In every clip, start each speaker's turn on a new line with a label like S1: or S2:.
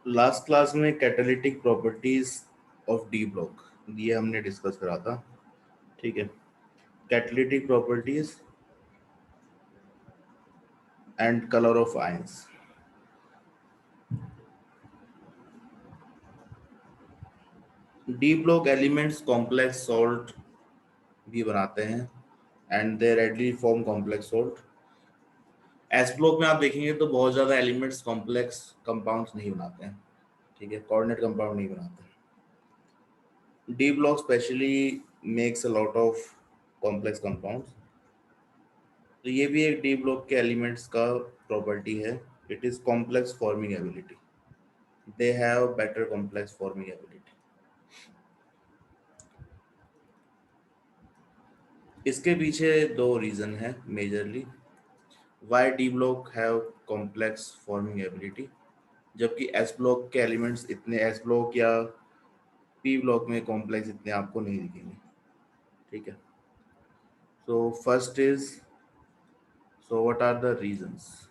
S1: Last class में catalytic properties of D block ये हमने डिस्कस करा था। ठीक है, catalytic properties and colour of ions. D block elements complex salt भी बनाते हैं and they readily form complex salt. S block में आप देखेंगे तो बहुत ज़्यादा एलिमेंट्स कॉम्प्लेक्स कंपाउंड्स नहीं बनाते हैं। ठीक है, कोऑर्डिनेट कंपाउंड नहीं बनाते। D block specially makes a lot of complex compounds. तो ये भी एक डी ब्लॉक के एलिमेंट्स का प्रॉपर्टी है। It is complex forming ability. They have better complex forming ability. इसके पीछे दो रीजन है majorly why D block have complex forming ability, जबकि एस ब्लॉक के एलिमेंट्स इतने, एस ब्लॉक या पी ब्लॉक में कॉम्प्लेक्स इतने आपको नहीं दिखेंगे। ठीक है, so first is, so what are the reasons?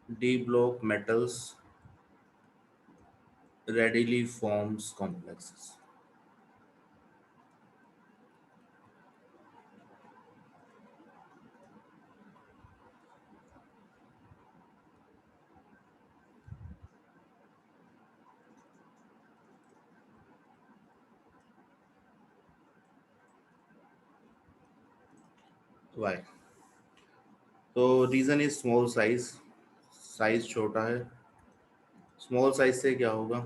S1: D block metals readily forms complexes. Why? तो reason is small size. Size छोटा है। स्मॉल साइज से क्या होगा?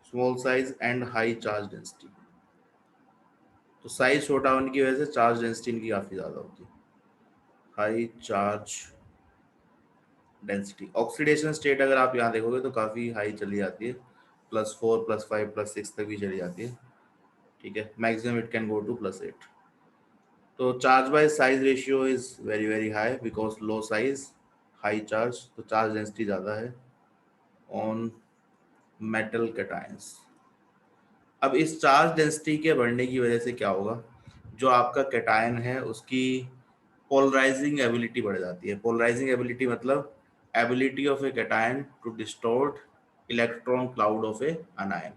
S1: Small size and high charge density. तो साइज छोटा होने की वजह से चार्ज डेंसिटी इनकी काफी ज्यादा होती है। High charge density. Oxidation state अगर आप यहाँ देखोगे तो काफी हाई चली जाती है, +4 +5 +6 तक भी चली जाती है। ठीक है, maximum it can go to +8। तो charge by size ratio is very very high because low size high charge, तो चार्ज डेंसिटी ज़्यादा है ऑन मेटल कैटायंस। अब इस चार्ज डेंसिटी के बढ़ने की वजह से क्या होगा? जो आपका कैटायन है उसकी पोलराइजिंग एबिलिटी बढ़ जाती है। पोलराइजिंग एबिलिटी मतलब ability of a cation to distort electron cloud of a anion.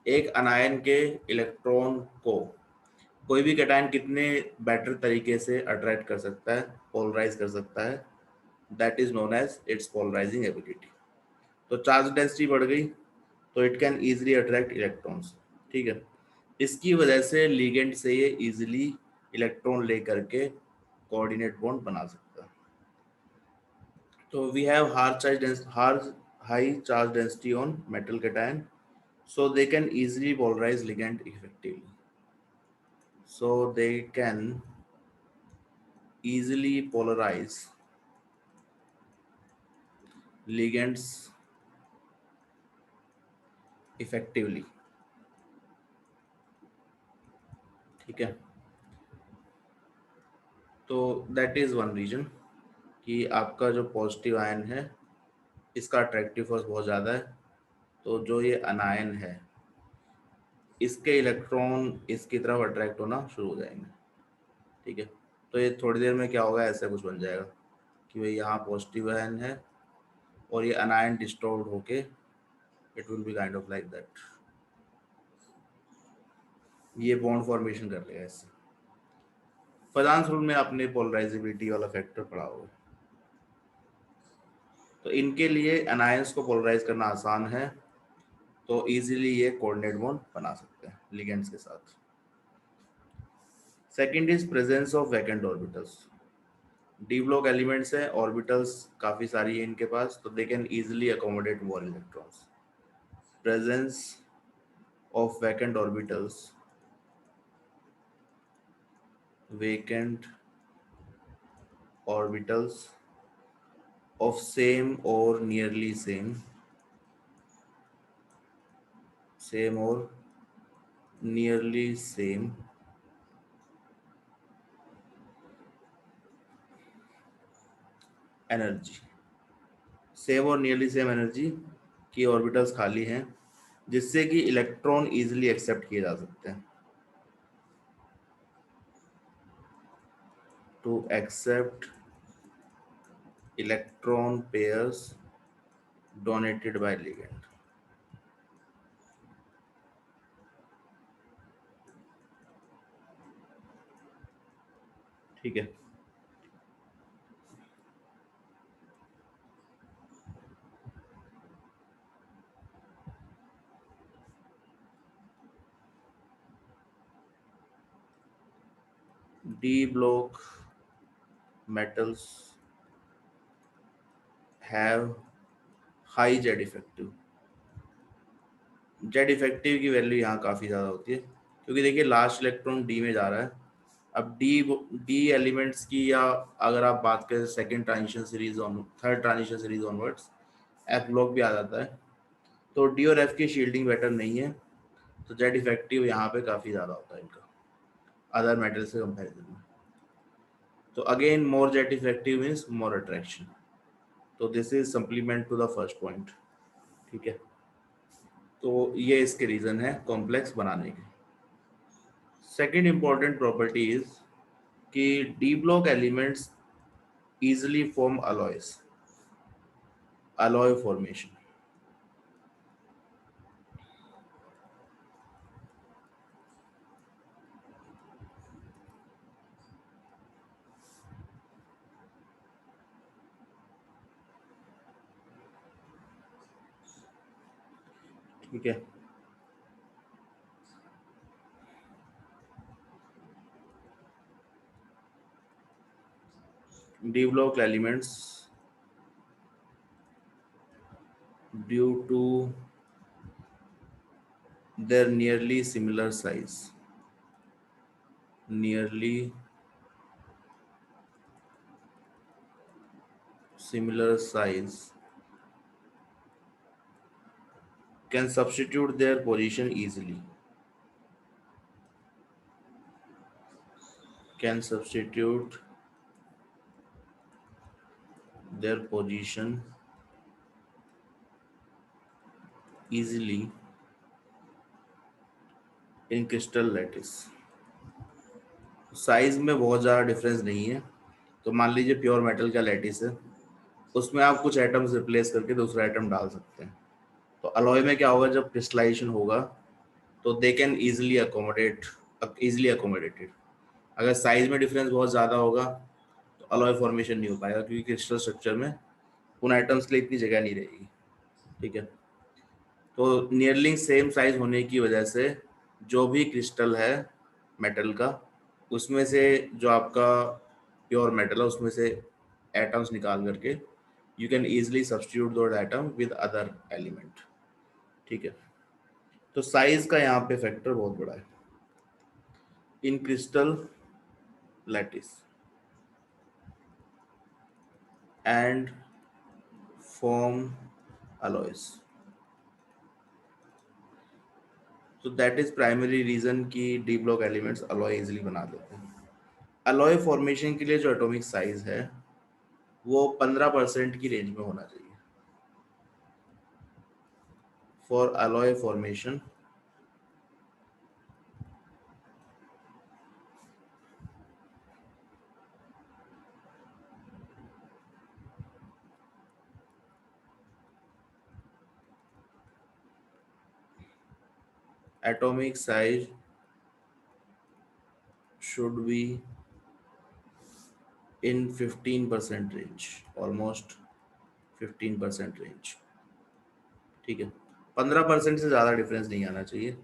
S1: एक अनायन के इलेक्ट्रॉन को कोई भी कैटायन कितने बेटर तरीके से अट्रैक्ट कर सकता है, पोलराइज कर सकता है, that is known as its polarising ability. तो चार्ज डेंसिटी बढ़ गई तो it can easily attract electrons. ठीक है, इसकी वजह से लिगेंड से ये इजीली इलेक्ट्रॉन लेकर के कोऑर्डिनेट बॉन्ड बना सकता है। तो we have high charge density on metal cation, so they can easily polarize ligand effectively. So they can easily polarize ligands effectively. ठीक है, तो दैट इज वन रीजन कि आपका जो पॉजिटिव आयन है इसका अट्रैक्टिव फोर्स बहुत ज़्यादा है। तो जो ये अनायन है इसके इलेक्ट्रॉन इसकी तरफ अट्रैक्ट होना शुरू हो जाएंगे। ठीक है, तो ये थोड़ी देर में क्या होगा, ऐसा कुछ बन जाएगा कि भाई यहाँ पॉजिटिव आयन है और ये अनायन डिस्टॉर्ब होके it will be kind of like that. ये बॉन्ड फॉर्मेशन कर लेगा इससे। फजांस रूल में आपने पोलराइजेबिलिटी वाला फैक्टर पढ़ा होगा। तो इनके लिए अनायंस को पोलराइज करना आसान है, तो इजीली ये कोऑर्डिनेट बॉन्ड बना सकते हैं लिगेंड्स के साथ। Second is presence of vacant orbitals. D block elements है, ऑर्बिटल्स काफी सारी है इनके पास, तो they can easily accommodate more electrons. Presence of vacant orbitals, vacant orbitals of same or nearly same or nearly same energy. Same और nearly same energy की orbitals खाली हैं जिससे कि इलेक्ट्रॉन इजीली एक्सेप्ट किए जा सकते हैं। to accept electron pairs donated by ligand. ठीक है, D block metals have high Z effective. Z effective की वैल्यू यहाँ काफ़ी ज़्यादा होती है, क्योंकि देखिए लास्ट इलेक्ट्रॉन डी में जा रहा है। अब डी एलिमेंट्स की, या अगर आप बात करें second transition series on third transition series onwards, F block भी आ जाता है, तो डी और एफ की शील्डिंग बेटर नहीं है, तो जेड इफेक्टिव यहाँ पे काफ़ी ज़्यादा होता है इनका अदर मेटल से कंपेरिजन में। तो अगेन मोर जेड इफेक्टिव मीन्स मोर अट्रैक्शन, तो this is supplement to the first point. ठीक है, तो ये इसके रीज़न है कॉम्प्लेक्स बनाने के। सेकेंड इंपॉर्टेंट प्रॉपर्टी इज कि D block elements easily form alloys, alloy formation। ठीक है, D block elements due to their nearly similar size, nearly similar size can substitute their position easily, can substitute their position easily in crystal lattice। Size में बहुत ज़्यादा difference नहीं है, तो मान लीजिए प्योर मेटल का लैटिस है, उसमें आप कुछ एटम्स रिप्लेस करके दूसरा एटम डाल सकते हैं। तो अलॉय में क्या होगा, जब क्रिस्टलाइजेशन होगा तो दे कैन इजीली अकोमोडेटेड। अगर साइज में डिफरेंस बहुत ज़्यादा होगा तो अलॉय फॉर्मेशन नहीं हो पाएगा, क्योंकि क्रिस्टल स्ट्रक्चर में उन आइटम्स के लिए इतनी जगह नहीं रहेगी। ठीक है, तो नियरली सेम साइज होने की वजह से जो भी क्रिस्टल है मेटल का, उसमें से जो आपका प्योर मेटल है उसमें से एटम्स निकाल करके यू कैन ईजिली सब्स्टिट्यूट दो एटम विद अदर एलिमेंट। ठीक है, तो साइज का यहाँ पे फैक्टर बहुत बड़ा है in crystal lattice and form alloys। तो दैट इज प्राइमरी रीजन कि D block elements alloy easily बना देते हैं। अलॉय फॉर्मेशन के लिए जो एटॉमिक साइज है वो 15% की रेंज में होना चाहिए। For alloy formation atomic size should be in 15% range, almost 15% range। ठीक है, 15% से ज़्यादा डिफरेंस नहीं आना चाहिए,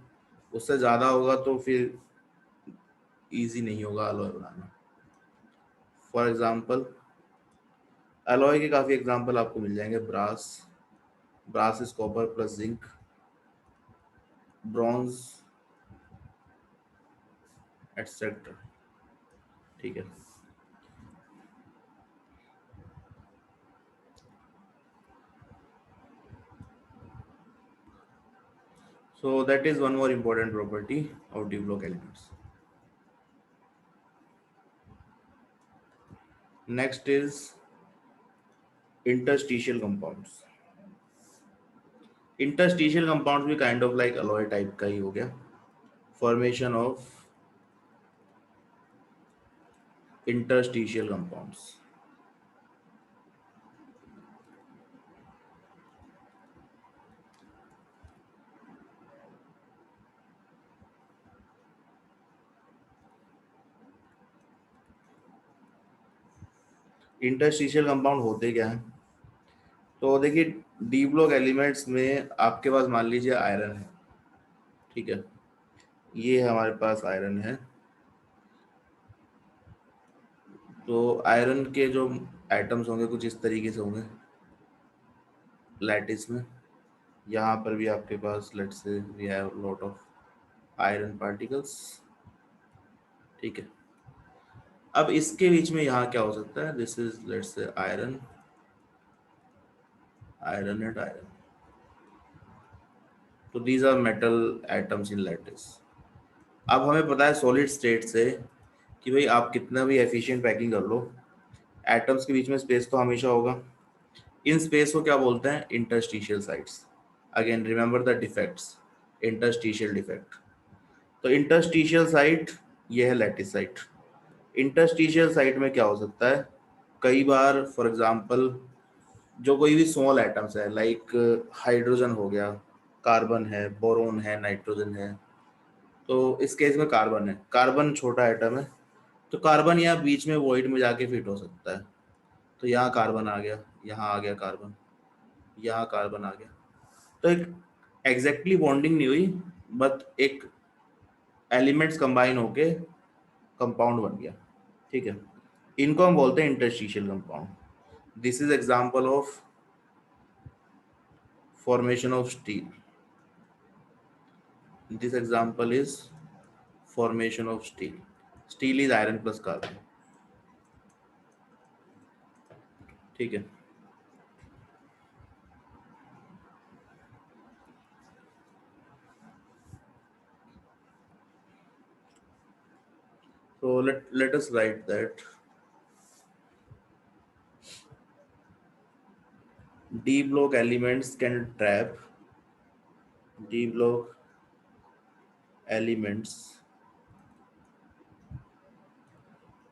S1: उससे ज़्यादा होगा तो फिर इजी नहीं होगा अलॉय बनाना। फॉर एग्जांपल अलॉय के काफ़ी एग्जांपल आपको मिल जाएंगे, brass is copper plus zinc, bronze etcetera. ठीक है, so that is one more important property of d block elements। Next is interstitial compounds। Interstitial compounds भी kind of like alloy type का ही हो गया। Formation of interstitial compounds. Interstitial compound होते क्या हैं? तो देखिए, डी ब्लॉक एलिमेंट्स में आपके पास मान लीजिए आयरन है, ठीक है, ये हमारे पास आयरन है। तो आयरन के जो एटम्स होंगे कुछ इस तरीके से होंगे लैटिस में। यहाँ पर भी आपके पास लेट्स से we have lot of iron particles, ठीक है। अब इसके बीच में यहाँ क्या हो सकता है, this is let's say iron, iron and iron. तो these are metal atoms in lattice. अब हमें पता है सॉलिड स्टेट से कि भाई आप कितना भी एफिशिएंट पैकिंग कर लो, एटम्स के बीच में स्पेस तो हमेशा होगा। इन स्पेस को क्या बोलते हैं, interstitial sites. Again remember the defects, interstitial defect. तो इंटरस्टिशियल साइट ये है लैटिस साइट। इंटरस्टिशियल साइट में क्या हो सकता है, कई बार फॉर एग्जांपल जो कोई भी स्मॉल एटम्स है लाइक हाइड्रोजन हो गया, कार्बन है, बोरोन है, नाइट्रोजन है। तो इस केस में कार्बन है, कार्बन छोटा एटम है, तो कार्बन यहाँ बीच में वॉइड में जाके फिट हो सकता है। तो यहाँ कार्बन आ गया, यहाँ आ गया कार्बन, यहाँ कार्बन आ गया। तो एक एग्जैक्टली बॉन्डिंग नहीं हुई, बट एक एलिमेंट्स कंबाइन होके कंपाउंड बन गया, ठीक है। इनको हम बोलते हैं interstitial compound. This is example of formation of steel. This example is formation of steel. Steel is iron plus carbon, ठीक है। So let us write that D block elements can trap, D block elements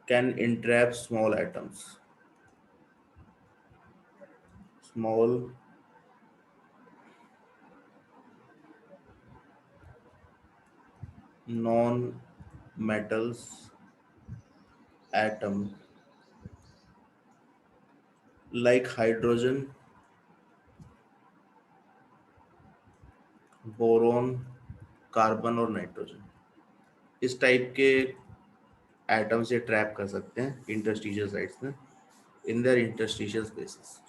S1: can entrap small atoms, small non-metals atom like hydrogen, boron, carbon और nitrogen. इस type के atom से trap कर सकते हैं interstitial sites में in their interstitial spaces.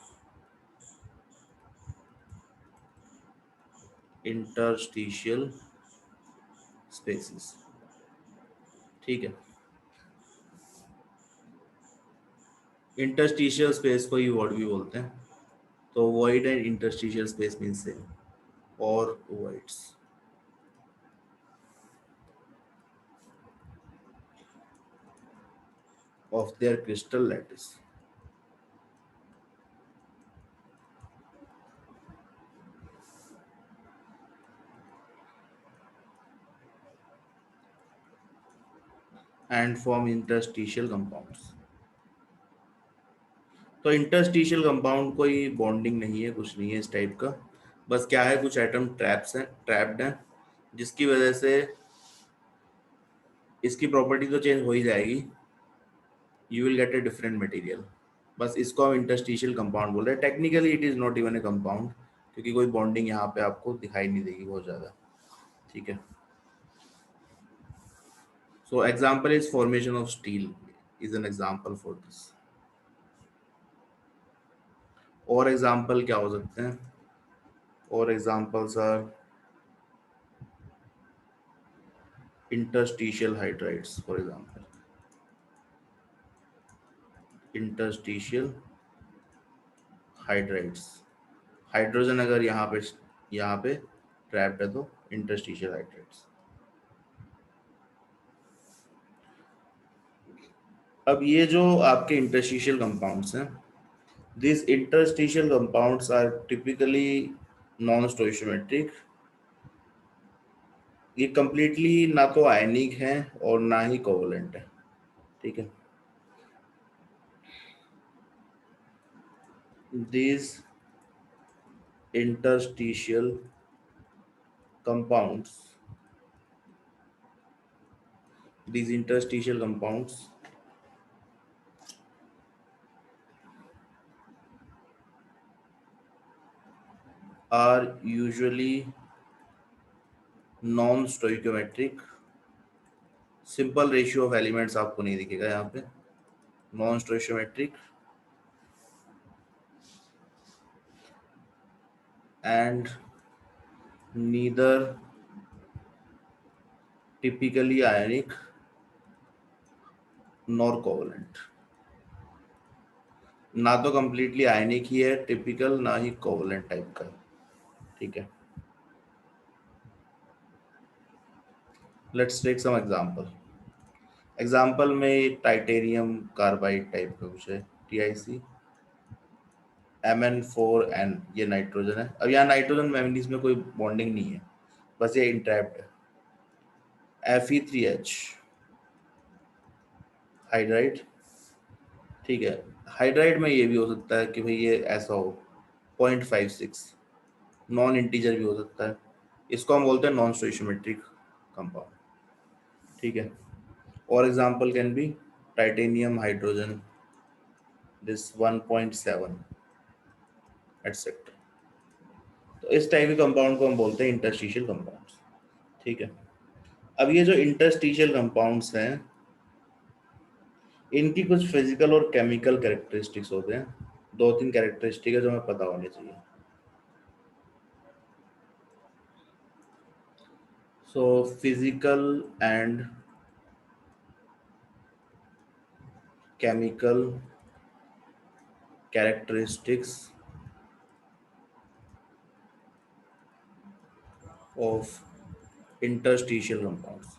S1: Interstitial spaces, ठीक है। इंटरस्टिशियल स्पेस को ही वॉइड भी बोलते हैं। तो void and interstitial space mean same, और voids of their crystal lattice. And form interstitial compounds. तो इंटरस्टिशियल कंपाउंड कोई बॉन्डिंग नहीं है, कुछ नहीं है इस टाइप का। बस क्या है, कुछ एटम ट्रैप्स हैं, ट्रैप्ड हैं, जिसकी वजह से इसकी प्रॉपर्टी तो चेंज हो ही जाएगी, you will gate a different material. बस इसको हम इंटरस्टिशियल कंपाउंड बोल रहे हैं। Technically it is not even a compound, क्योंकि कोई बॉन्डिंग यहाँ पे आपको दिखाई नहीं देगी बहुत ज़्यादा, ठीक है। So example is formation of steel is an example for this. और एग्जाम्पल क्या हो सकते हैं, और examples are interstitial hydrides, for example interstitial hydrides। Hydrogen अगर यहाँ पे ट्रैप्ड है तो इंटरस्टिशियल हाइड्राइड्स। अब ये जो आपके इंटरस्टिशियल कंपाउंड्स हैं, this interstitial compounds are typically non stoichiometric. ये कंप्लीटली ना तो आयनिक है और ना ही कोवलेंट है, ठीक है। these interstitial compounds these interstitial compounds are usually non stoichiometric. Simple ratio of elements आपको नहीं दिखेगा यहाँ पे. Non stoichiometric and neither typically ionic nor covalent. ना तो कंप्लीटली आयनिक ही है टिपिकल, ना ही कोवलेंट टाइप का. ठीक है, let's take some example. Example में टाइटेनियम कार्बाइड टाइप का कुछ है, TiC Mn4n, ये नाइट्रोजन है. अब यहाँ नाइट्रोजन मैंगनीज में कोई बॉन्डिंग नहीं है, बस ये इंट्रैप्ड है. Fe3H hydride. ठीक है, हाइड्राइड में ये भी हो सकता है कि भाई ये ऐसा हो 0.56, नॉन इंटीजर भी हो सकता है. इसको हम बोलते हैं नॉन स्टोइकोमेट्रिक कंपाउंड. ठीक है, और example can be titanium hydrogen this 1.7 etcetera. तो इस टाइप के कंपाउंड को हम बोलते हैं इंटरस्टिशियल कंपाउंड्स. ठीक है, अब ये जो इंटरस्टिशियल कंपाउंड्स हैं, इनकी कुछ फिजिकल और केमिकल कैरेक्टरिस्टिक्स होते हैं. दो तीन कैरेक्टरिस्टिक है जो हमें पता होनी चाहिए. So physical and chemical characteristics of interstitial compounds.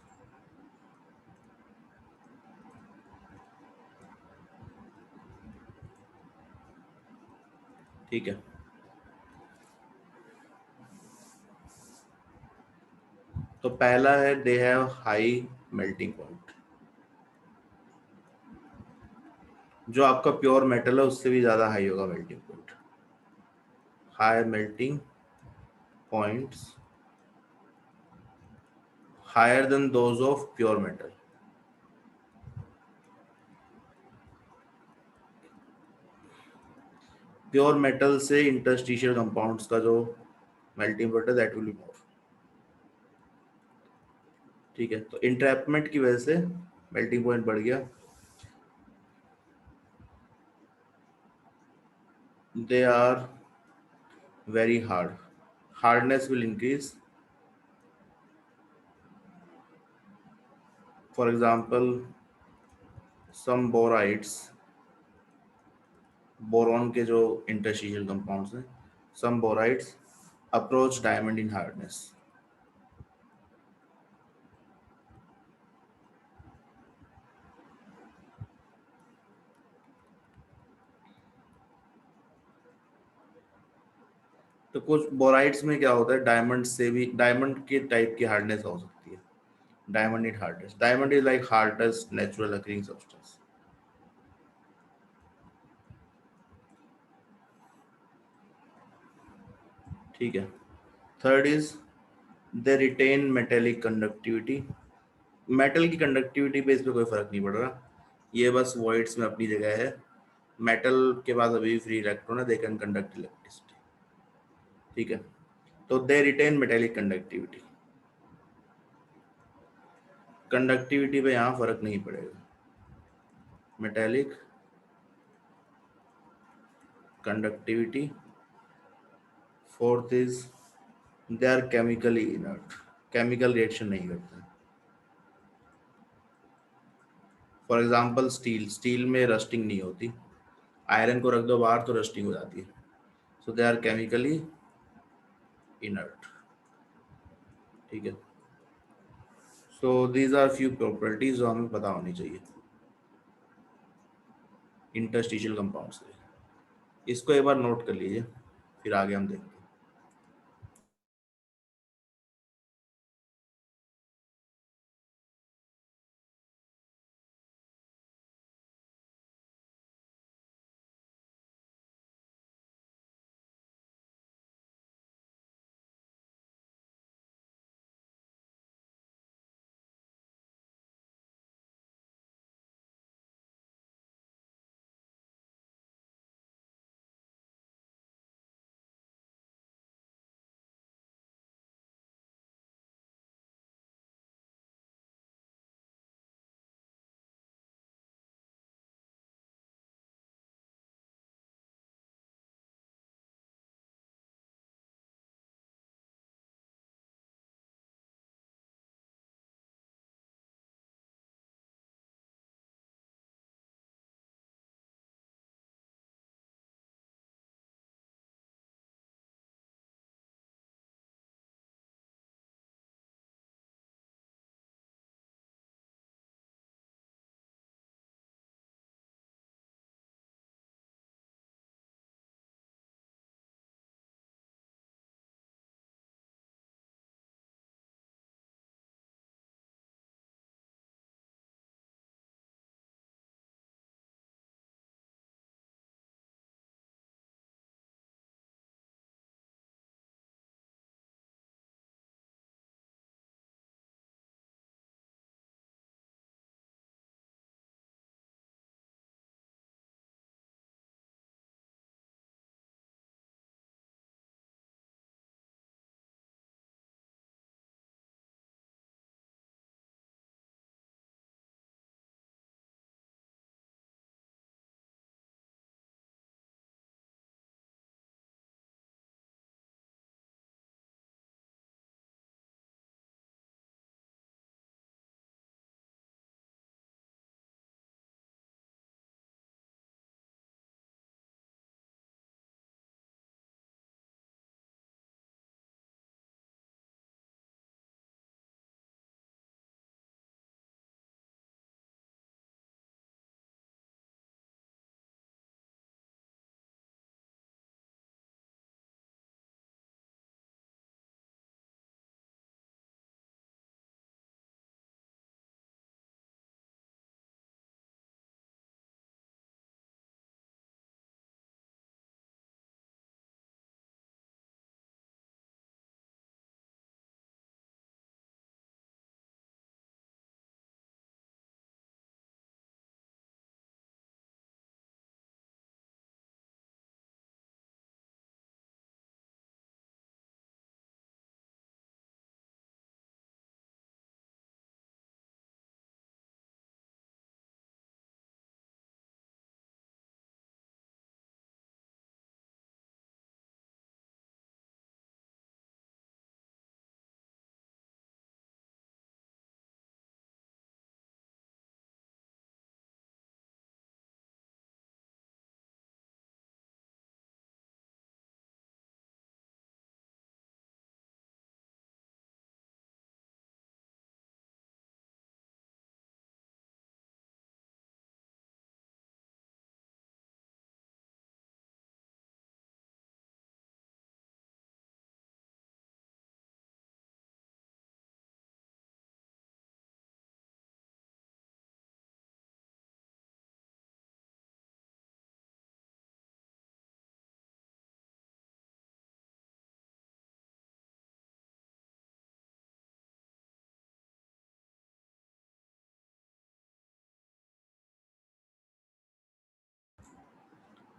S1: ठीक है, तो पहला है they have high melting point. जो आपका प्योर मेटल है उससे भी ज्यादा हाई होगा melting point. High melting points higher than those of pure metal. Pure metal से इंटरस्टिशियल कंपाउंड्स का जो मेल्टिंग पॉइंट है दैट विल बी मोर. ठीक है, तो इंट्रैपमेंट की वजह से मेल्टिंग पॉइंट बढ़ गया. They are very hard. Hardness will increase. For example some borides, boron के जो इंटरस्टिशियल कंपाउंड्स हैं, some borides approach diamond in hardness. तो कुछ बोराइड्स में क्या होता है, डायमंड से भी, डायमंड के टाइप की हार्डनेस हो सकती है. Diamond it hardness. Diamond is like hardest natural occurring substance. ठीक है, third is they retain metallic conductivity. Metal की कंडक्टिविटी पे इस पे कोई फर्क नहीं पड़ रहा, ये बस वॉइड्स में अपनी जगह है. मेटल के पास अभी फ्री इलेक्ट्रॉन है, दे कैन कंडक्ट इलेक्ट्रिसिटी. ठीक है, तो they retain metallic conductivity. Conductivity पे यहाँ फर्क नहीं पड़ेगा. Metallic conductivity. Fourth is they are chemically inert. Chemical reaction नहीं करते. फॉर एग्जाम्पल स्टील, स्टील में रस्टिंग नहीं होती. आयरन को रख दो बाहर तो रस्टिंग हो जाती है. So they are chemically inert. ठीक है, so these are few properties जो हमें पता होनी चाहिए इंटरस्टिशियल कंपाउंड्स के. इसको एक बार नोट कर लीजिए, फिर आगे हम देखते हैं.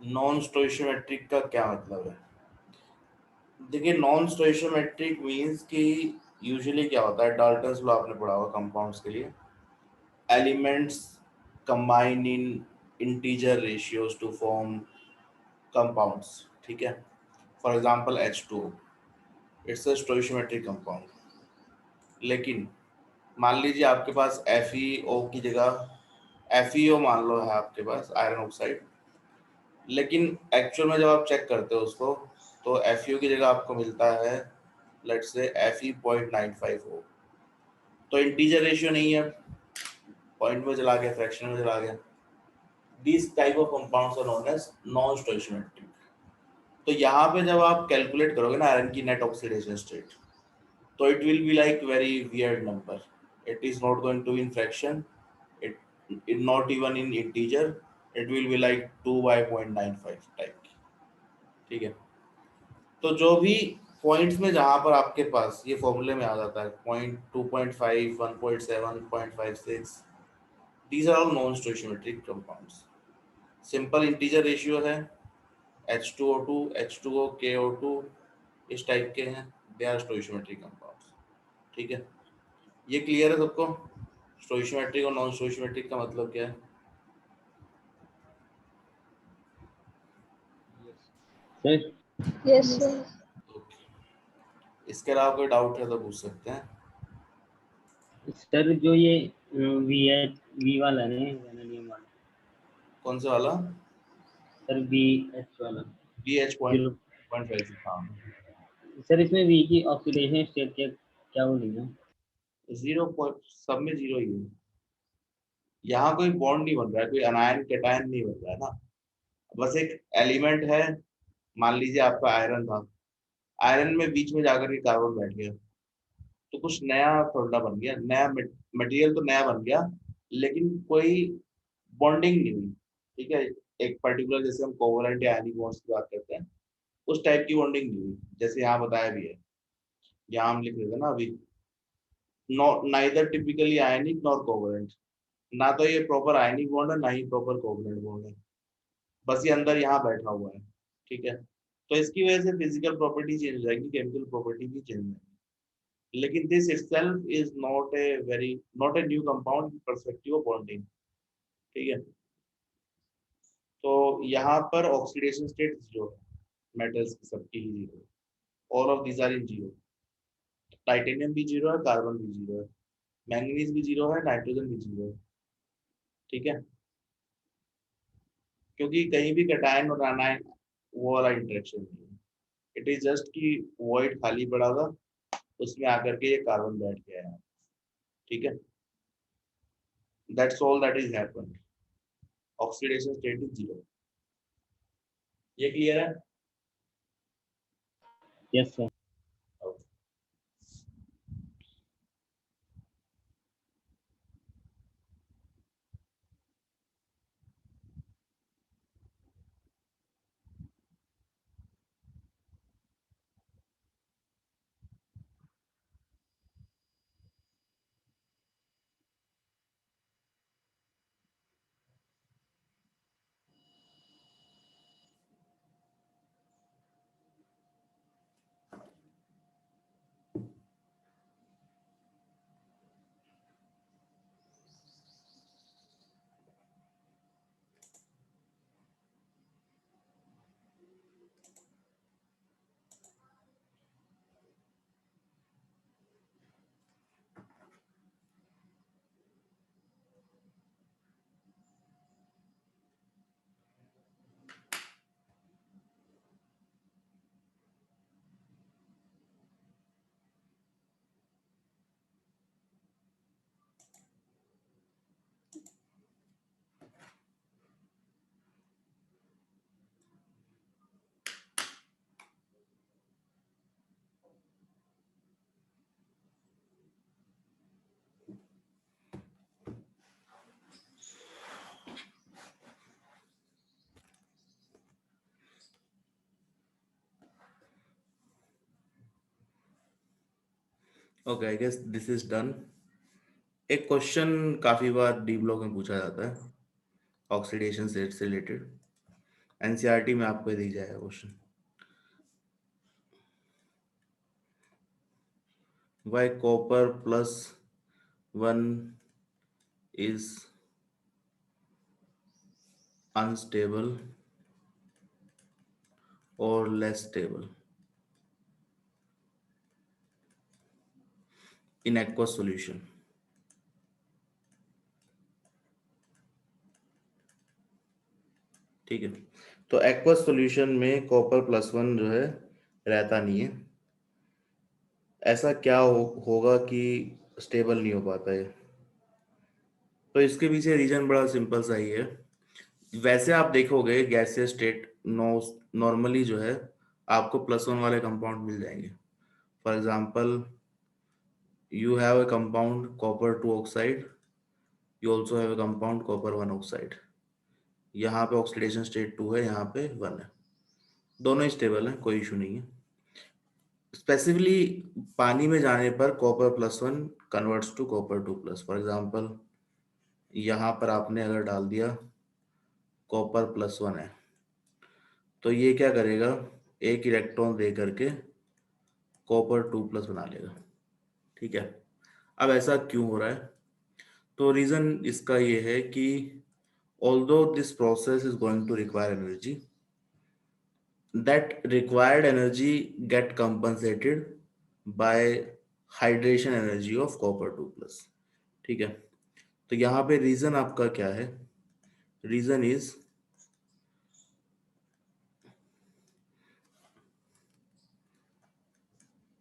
S1: नॉन स्टोइशियोमेट्रिक का क्या मतलब है? देखिए, नॉन स्टोइशियोमेट्रिक मींस कि यूजुअली क्या होता है, डाल्टन्स लॉ आपने पढ़ा होगा कंपाउंड्स के लिए, elements combine in integer ratios to form compounds, ठीक है। For example H2O, it's a stoichiometric compound. लेकिन मान लीजिए आपके पास FeO की जगह FeO मान लो है आपके पास, आयरन ऑक्साइड, लेकिन एक्चुअल में जब आप चेक करते हो उसको, तो FeO की जगह आपको मिलता है लेट्स से Fe.95O। तो इंटीजर रेशियो नहीं है, पॉइंट में चला गया, फ्रैक्शन में चला गया। This type of compounds are known as non stoichiometric. तो यहाँ पे जब आप कैलकुलेट करोगे ना आयरन की नेट ऑक्सीडेशन स्टेट, तो it will be like very weird number. It is not going to be in fraction. It not even in integer. It will be like 2 by 0.95 type. ठीक है। तो जो भी points में जहां पर आपके पास ये फॉर्मूले में आ जाता है point 2.5 1.7 0.56, these are all non stoichiometric compounds. Simple integer ratio है, H2O2 H2O KO2 इस टाइप के हैं, दे आर स्टोइशियोमेट्रिक कंपाउंड्स। ठीक है, ये क्लियर है सबको? स्टोइशियोमेट्रिक और नॉन स्टोइशियोमेट्रिक का मतलब क्या है?
S2: Sir
S3: yes sir.
S1: ओके, इसके अलावा कोई डाउट है तो पूछ सकते हैं।
S2: सर जो ये वी वाला है ना, वैनाडियम वाला,
S1: कौन सा वाला?
S2: सर वी एच वाला,
S1: BH
S2: जीरो।
S1: 0.56। हाँ,
S2: सर इसमें वी की ऑक्सीडेशन स्टेट क्या क्या बोलेंगे?
S1: जीरो पॉइंट, सब में जीरो ही है। यहाँ कोई बॉन्ड नहीं बन रहा है, कोई अनायन कैटायन नहीं बन रहा है ना, बस एक एलिमेंट है। मान लीजिए आपका आयरन था, आयरन में बीच में जाकर के कार्बन बैठ गया, तो कुछ नया थोड़ा बन गया, नया मटेरियल तो नया बन गया, लेकिन कोई बॉन्डिंग नहीं हुई। ठीक है, एक पर्टिकुलर, जैसे हम कोवलेंट या आयनिक बॉन्ड्स की बात करते हैं, उस टाइप की बॉन्डिंग नहीं हुई, जैसे यहाँ बताया भी है। यहाँ हम लिख रहे थे ना अभी, नाइदर टिपिकली आयनिक नॉर कोवलेंट, ना तो ये प्रॉपर आयनिक बॉन्ड है ना ही प्रॉपर कोवलेंट बॉन्ड है, बस ये अंदर यहाँ बैठा हुआ है। ठीक है, तो इसकी वजह से फिजिकल प्रॉपर्टी चेंज हो जाएगी, केमिकल प्रॉपर्टी भी चेंज हो जाएगी, लेकिन this itself is not a new compound perspective of bonding. ठीक है, तो यहाँ पर ऑक्सीडेशन स्टेट जीरो है, मेटल्स की सबकी ही zero, all of these are in zero. Titanium भी जीरो है, कार्बन भी जीरो है, मैंगनीज भी जीरो है, नाइट्रोजन भी जीरो है। ठीक है, क्योंकि कहीं भी कैटायन और आनायन वो वाला इंटरेक्शन नहीं है, इट इज जस्ट कि वॉइड खाली पड़ा था, उसमें आकर के ये कार्बन बैठ गया है। ठीक है, that's all that is happened, oxidation state is zero. ये क्लियर है?
S2: Yes sir.
S1: Okay. Okay, I guess this is done. एक क्वेश्चन काफी बार डी ब्लॉक में पूछा जाता है ऑक्सीडेशन स्टेट से रिलेटेड, एनसीईआरटी में आपको दी जाएगा question. Why copper plus 1 is unstable or less stable in aqueous solution। ठीक है, तो एक्वस सॉल्यूशन में कॉपर +1 जो है रहता नहीं है। ऐसा क्या होगा कि स्टेबल नहीं हो पाता है? तो इसके पीछे रीजन बड़ा सिंपल सा ही है। वैसे आप देखोगे गैसियस स्टेट नॉर्मली जो है आपको +1 वाले कंपाउंड मिल जाएंगे। For example you have a compound copper 2 oxide, you also have a compound copper 1 oxide। यहाँ पे ऑक्सीडेशन स्टेट 2 है, यहाँ पे 1 है, दोनों ही स्टेबल है, कोई इशू नहीं है। स्पेसिफिकली पानी में जाने पर copper +1 converts to copper 2+। For example यहाँ पर आपने अगर डाल दिया कॉपर +1 है, तो ये क्या करेगा, एक इलेक्ट्रॉन दे करके कॉपर 2+ बना लेगा। ठीक है, अब ऐसा क्यों हो रहा है? तो रीजन इसका ये है कि although this process is going to require energy, that required energy get compensated by hydration energy of copper 2+। ठीक है, तो यहाँ पे रीजन आपका क्या है? Reason is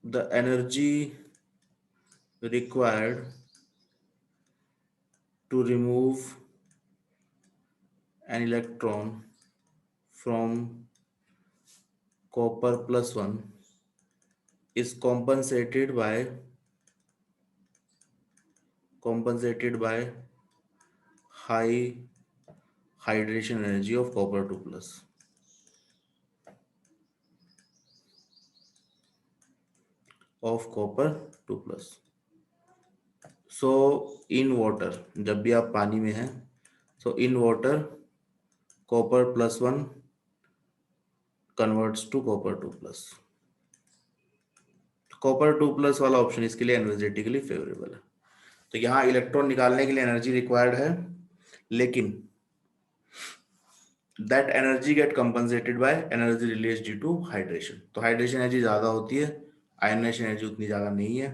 S1: the energy required to remove an electron from copper +1 is compensated by high hydration energy of copper 2+। of copper 2+। So in water, जब भी आप पानी में हैं, so in water copper +1 converts to copper 2+। Copper 2+ वाला option इसके लिए energetically favourable है। तो यहाँ इलेक्ट्रॉन निकालने के लिए एनर्जी रिक्वायर्ड है, लेकिन that energy get compensated by energy release due to hydration. तो हाइड्रेशन एनर्जी ज्यादा होती है, आयनाइजेशन एनर्जी उतनी ज्यादा नहीं है,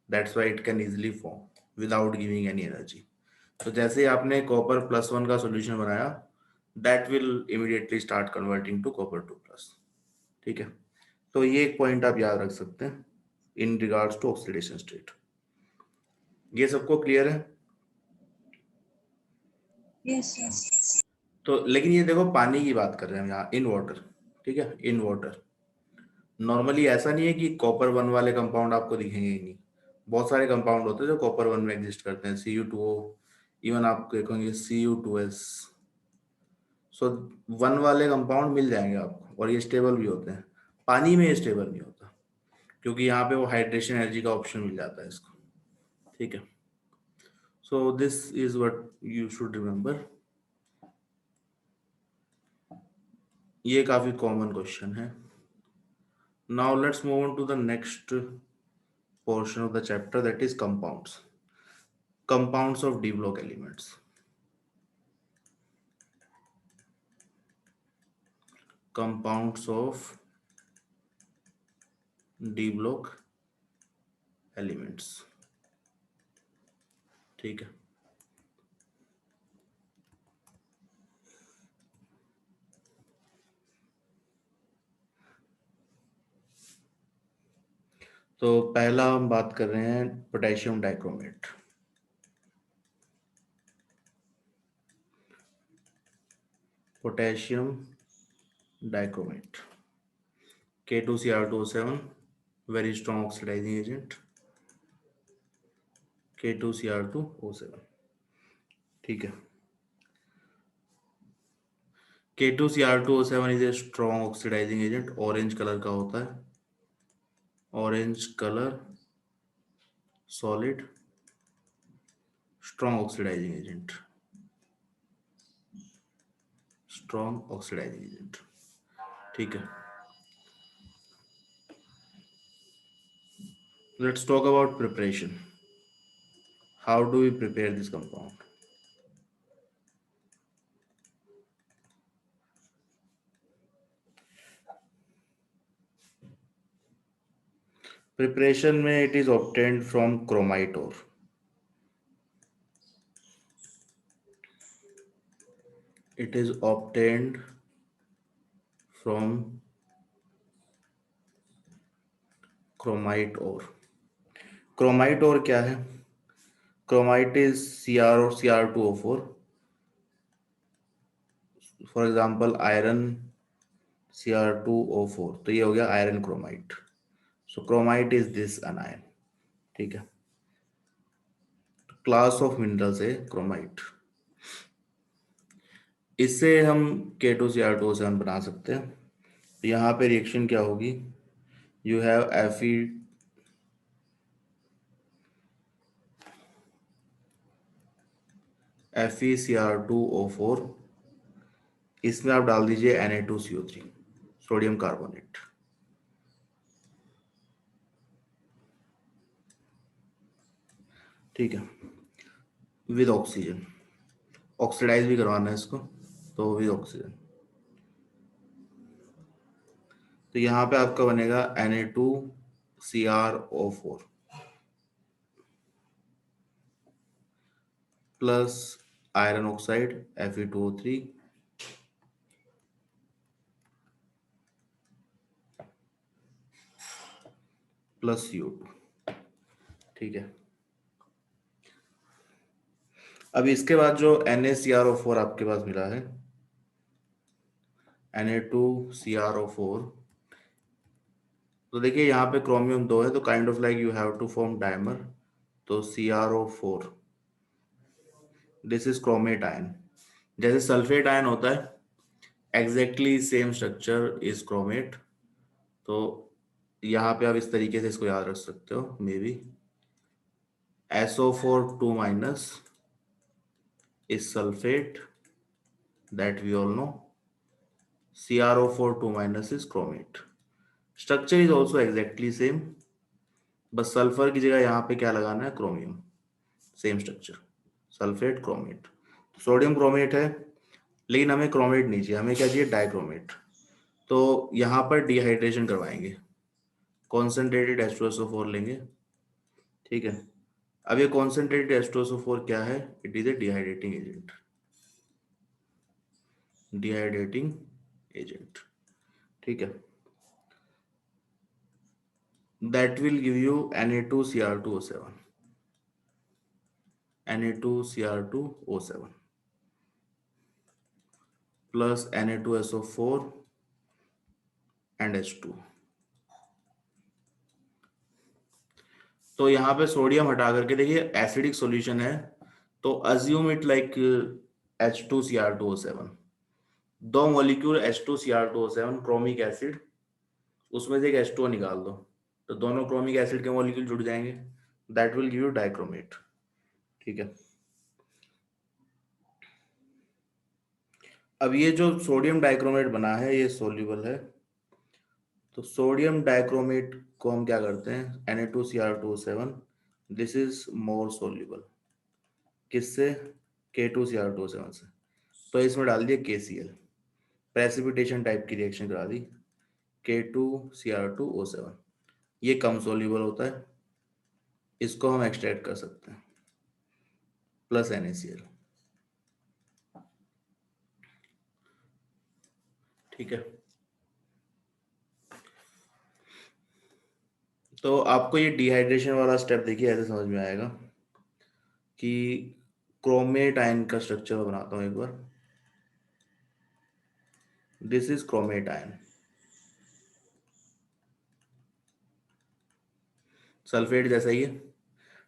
S1: that's why it can easily form without giving any energy. तो जैसे ही आपने कॉपर +1 का सॉल्यूशन बनाया, that will immediately start converting to copper 2+। ठीक है, तो ये एक पॉइंट आप याद रख सकते हैं in regards to oxidation state. ये सबको क्लियर है?
S3: Yes yes.
S1: तो लेकिन ये देखो पानी की बात कर रहे हैं हम यहाँ, इन वाटर। ठीक है, इन वाटर नॉर्मली ऐसा नहीं है कि कॉपर 1 वाले कंपाउंड आपको दिखेंगे ही नहीं। बहुत सारे कंपाउंड होते हैं जो कॉपर 1 में एग्जिस्ट करते हैं, Cu2O, इवन आप देखेंगे Cu2S। सो 1 वाले कंपाउंड मिल जाएंगे आपको, और ये स्टेबल भी होते हैं। पानी में स्टेबल नहीं होता, क्योंकि यहाँ पे वो हाइड्रेशन एनर्जी का ऑप्शन मिल जाता है इसको। ठीक है, so this is what you should remember. ये काफी कॉमन क्वेश्चन है। Now let's move on to the next portion of the chapter, that is compounds of d block elements। compounds of d block elements। ठीक है, तो पहला हम बात कर रहे हैं potassium dichromate. Potassium dichromate K2Cr2O7, very strong oxidizing agent, K2Cr2O7। ठीक है, K2Cr2O7 is a strong oxidising agent, orange colour का होता है, orange colour solid strong oxidising agent. Strong oxidising agent. ठीक है, let's talk about preparation. How do we prepare this compound? Preparation में it is obtained from chromite ore. It is obtained from chromite ore. Chromite ore क्या है? Chromite is Cr or Cr2O4. For example, iron Cr2O4, तो ये हो गया iron chromite. So chromite is this anion. ठीक है, class of minerals है chromite. इससे हम K2Cr2O7 बना सकते हैं। तो यहाँ पे रिएक्शन क्या होगी? यू हैव FeCr2O4, इसमें आप डाल दीजिए Na2CO3, सोडियम कार्बोनेट। ठीक है, विद ऑक्सीजन, ऑक्सीडाइज भी करवाना है इसको, तो विद ऑक्सीजन। तो यहाँ पे आपका बनेगा Na2CrO4 plus iron oxide Fe2O3 plus CO2। ठीक है, अब इसके बाद जो NaCrO4 आपके पास मिला है, Na2CrO4, तो देखिए यहाँ पे क्रोमियम 2 है, तो kind of like you have to form dimer, तो CrO4, this is chromate ion. जैसे सल्फेट आयन होता है, exactly same structure is chromate. तो यहाँ पे आप इस तरीके से इसको याद रख सकते हो, may be SO4 2 minus is sulfate, that we all know. CrO4 2 minus is chromate. Structure is also exactly same, बस सल्फर की जगह यहाँ पे क्या लगाना है? Chromium. Same structure, sulphate chromate. Sodium chromate है, लेकिन हमें क्रोमेट नहीं चाहिए, हमें क्या चाहिए? डाइक्रोमेट। तो यहाँ पर डिहाइड्रेशन करवाएंगे, कॉन्सेंट्रेटेड H2SO4 लेंगे। ठीक है, अब ये कॉन्सेंट्रेटेड H2SO4 क्या है? It is A dehydrating agent, dehydrating agent. ठीक है, that will give you Na2Cr2O7, Na2Cr2O7 plus Na2SO4 and H2। तो यहाँ पे सोडियम हटा करके देखिए एसिडिक सॉल्यूशन है, तो अज्यूम इट लाइक H2Cr2O7, दो मॉलिक्यूल H2Cr2O7 क्रोमिक एसिड, उसमें से एक H2O निकाल दो, तो दोनों क्रोमिक एसिड के मॉलिक्यूल जुड़ जाएंगे, that will give you dichromate. ठीक है, अब ये जो सोडियम डाइक्रोमेट बना है ये सोल्यूबल है, तो सोडियम डाइक्रोमेट को हम क्या करते हैं? Na2Cr2O7, this is more soluble, किससे? K2Cr2O7 से, तो इसमें डाल दिया KCl, प्रेसिपिटेशन टाइप की रिएक्शन करा दी, K2Cr2O7, ये कम सोल्यूबल होता है, इसको हम एक्सट्रैक्ट कर सकते हैं, प्लस NaCl। ठीक है, तो आपको ये डिहाइड्रेशन वाला स्टेप देखिए ऐसे समझ में आएगा कि क्रोमेट आयन का स्ट्रक्चर बनाता हूं एक बार। This is chromate ion, sulphate जैसा ही है।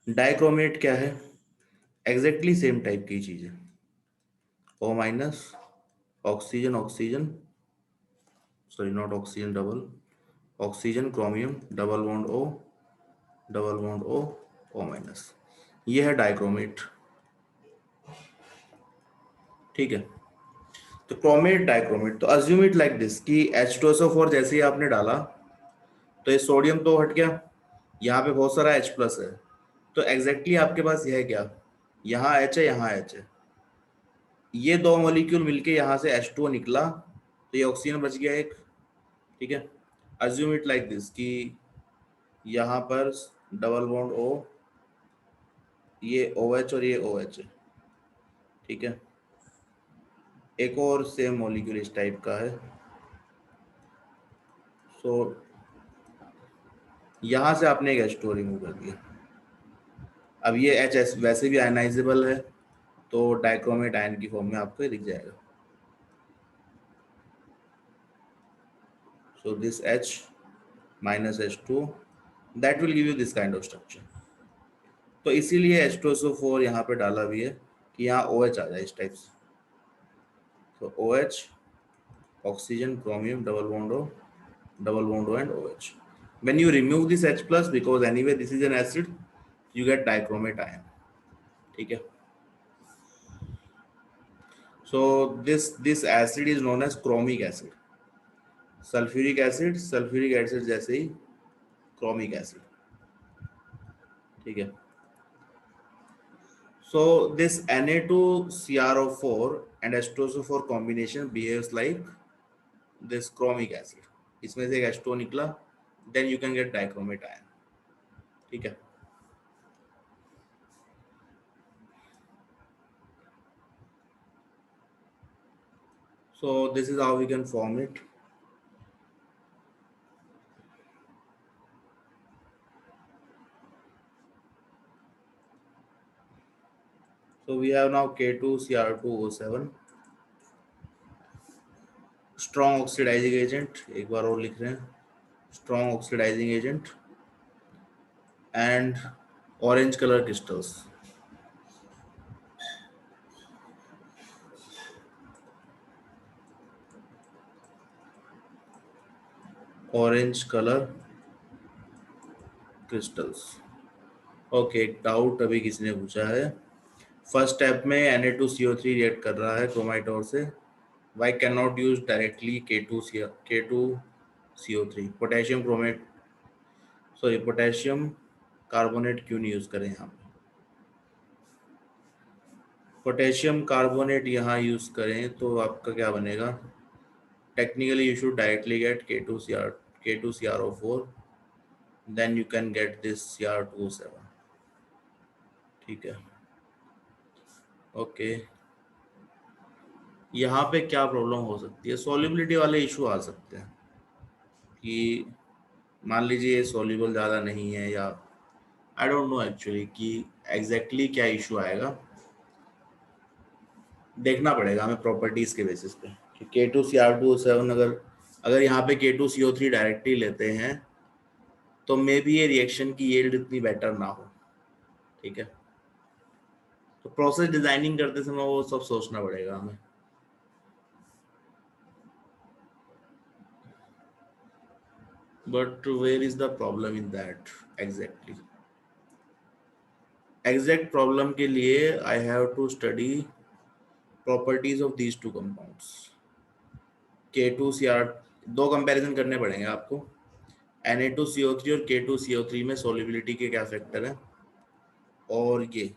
S1: डाइक्रोमेट क्या है? एग्जैक्टली सेम टाइप की चीज है, O minus, oxygen oxygen, sorry not oxygen, double oxygen chromium, double bond O, double bond O, O minus, ये है डाइक्रोमेट। ठीक है, तो क्रोमेट डाइक्रोमेट, तो अज्यूम इट लाइक दिस कि H2SO4 जैसे ही आपने डाला तो ये सोडियम तो हट गया, यहाँ पे बहुत सारा H प्लस है, तो एग्जैक्टली आपके पास यह है क्या, यहाँ H है, यहाँ H है, ये दो मॉलिक्यूल मिलके यहाँ से H2O निकला, तो ये ऑक्सीजन बच गया एक। ठीक है, अज्यूम इट लाइक दिस कि यहाँ पर डबल बॉन्ड O, ये OH और ये OH है। ठीक है, एक और सेम मॉलिक्यूल इस टाइप का है, सो यहाँ से आपने एक H2O रिमूव कर दिया। अब ये HS वैसे भी आयनाइजेबल है, तो डाइक्रोमेट आयन की फॉर्म में आपको दिख जाएगा। So this H minus H2 that will give you this kind of structure. तो इसीलिए H2SO4 यहाँ पे डाला भी है कि यहाँ OH आ जाए इस टाइप से। तो OH, oxygen, chromium, double bond O and OH. When you remove this H plus, because anyway this is an acid, you get dichromate ion. ठीक है, so this acid is known as chromic acid. Sulphuric acid जैसे ही chromic acid. ठीक है, so this Na2CrO4 and H2SO4 combination behaves like this chromic acid, इसमें से एक H2O निकला, then you can get dichromate ion। ठीक है, so this is how we can form it। So we have now K2Cr2O7, strong oxidizing agent, एक बार और लिख रहे हैं, strong oxidizing agent and orange color crystals। Orange colour crystals. Okay, एक doubt अभी किसी ने पूछा है, फर्स्ट स्टेप में Na2CO3 रिएक्ट कर रहा है क्रोमाइटोर से, why can not use directly K2CO3, potassium chromate, sorry potassium carbonate क्यों नहीं यूज करें यहाँ पे, पोटेशियम कार्बोनेट यहाँ यूज करें तो आपका क्या बनेगा, technically you should directly get K2CrO4, then you can get this Cr2O7। ठीक है, ओके, यहाँ पे क्या प्रॉब्लम हो सकती है, सॉल्युबिलिटी वाले इशू आ सकते हैं कि मान लीजिए सॉल्युबल ज़्यादा नहीं है, या आई डोंट नो एक्चुअली कि एग्जैक्टली क्या इशू आएगा, देखना पड़ेगा हमें प्रॉपर्टीज के बेसिस पे कि K2Cr2O7 अगर यहाँ पे K2CO3 डायरेक्टली लेते हैं तो मे बी ये रिएक्शन की यील्ड इतनी बेटर ना हो। ठीक है, तो प्रोसेस डिजाइनिंग करते समय वो सब सोचना पड़ेगा हमें। But where is the problem in that exactly? Exact problem के लिए I have to study properties of these two compounds। K2Cr, दो कंपैरिजन करने पड़ेंगे आपको, Na2CO3 और K2CO3 में सोल्युबिलिटी के क्या फैक्टर है, और ये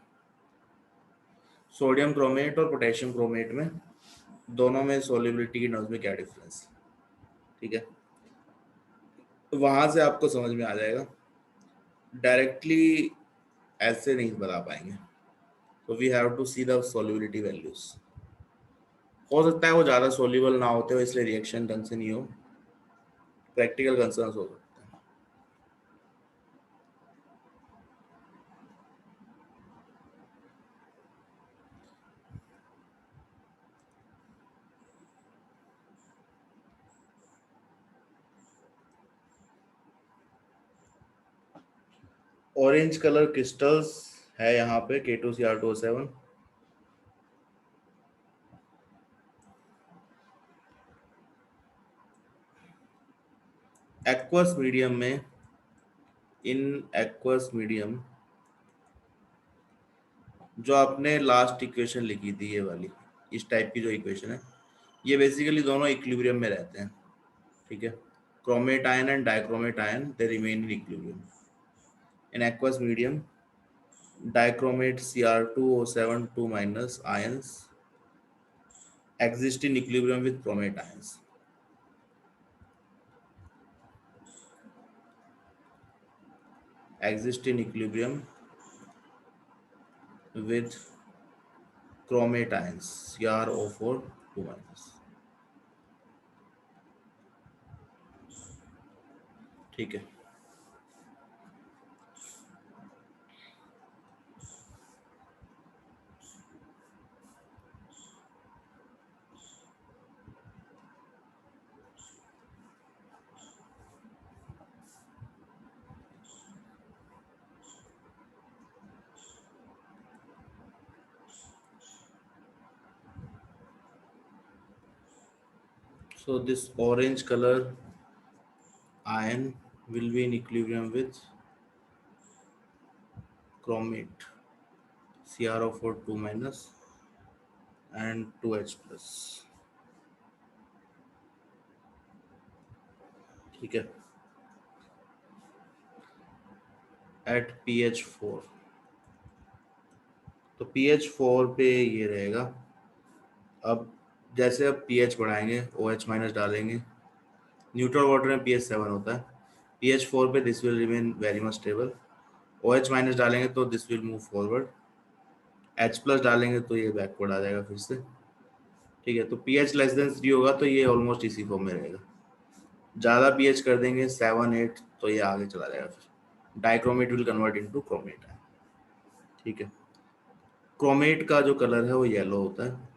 S1: सोडियम क्रोमेट और पोटेशियम क्रोमेट में दोनों में सोल्युबिलिटी की टर्म्स में क्या डिफरेंस। ठीक है, वहां से आपको समझ में आ जाएगा, डायरेक्टली ऐसे नहीं बता पाएंगे, तो we have to see the solubility values. हो सकता है वो ज़्यादा सोल्यूबल ना होते हो इसलिए रिएक्शन ढंग से नहीं हो, प्रैक्टिकल कंसर्न्स हो सकते हैं। ऑरेंज कलर क्रिस्टल्स है यहाँ पे K2Cr2O7, एक्वस मीडियम में, इन एक्वस मीडियम जो आपने लास्ट इक्वेशन लिखी थी ये वाली, इस टाइप की जो इक्वेशन है, ये बेसिकली दोनों इक्विलिब्रियम में रहते हैं, ठीक है। Chromate ion and dichromate ion they remain in equilibrium in aqueous medium. Dichromate Cr2O7 2 minus ions exist in equilibrium with chromate ions. Exist in equilibrium with chromate ions CrO4 2 minus. ठीक है। So this orange color ion will be in equilibrium with chromate CrO4 2 minus and 2H plus, ठीक है। At pH 4, तो pH 4 पे ये रहेगा। अब जैसे अब pH बढ़ाएंगे, OH माइनस डालेंगे, न्यूट्रल वाटर में pH 7 होता है, pH 4 पे this will remain very much stable. OH minus डालेंगे तो this will move forward, H plus डालेंगे तो ये बैकवर्ड आ जाएगा फिर से, ठीक है। तो pH <3 होगा तो ये ऑलमोस्ट इसी फॉर्म में रहेगा। ज़्यादा pH कर देंगे 7 8 तो ये आगे चला जाएगा, फिर dichromate will convert into chromate, ठीक है। क्रोमेट का जो कलर है वो येलो होता है।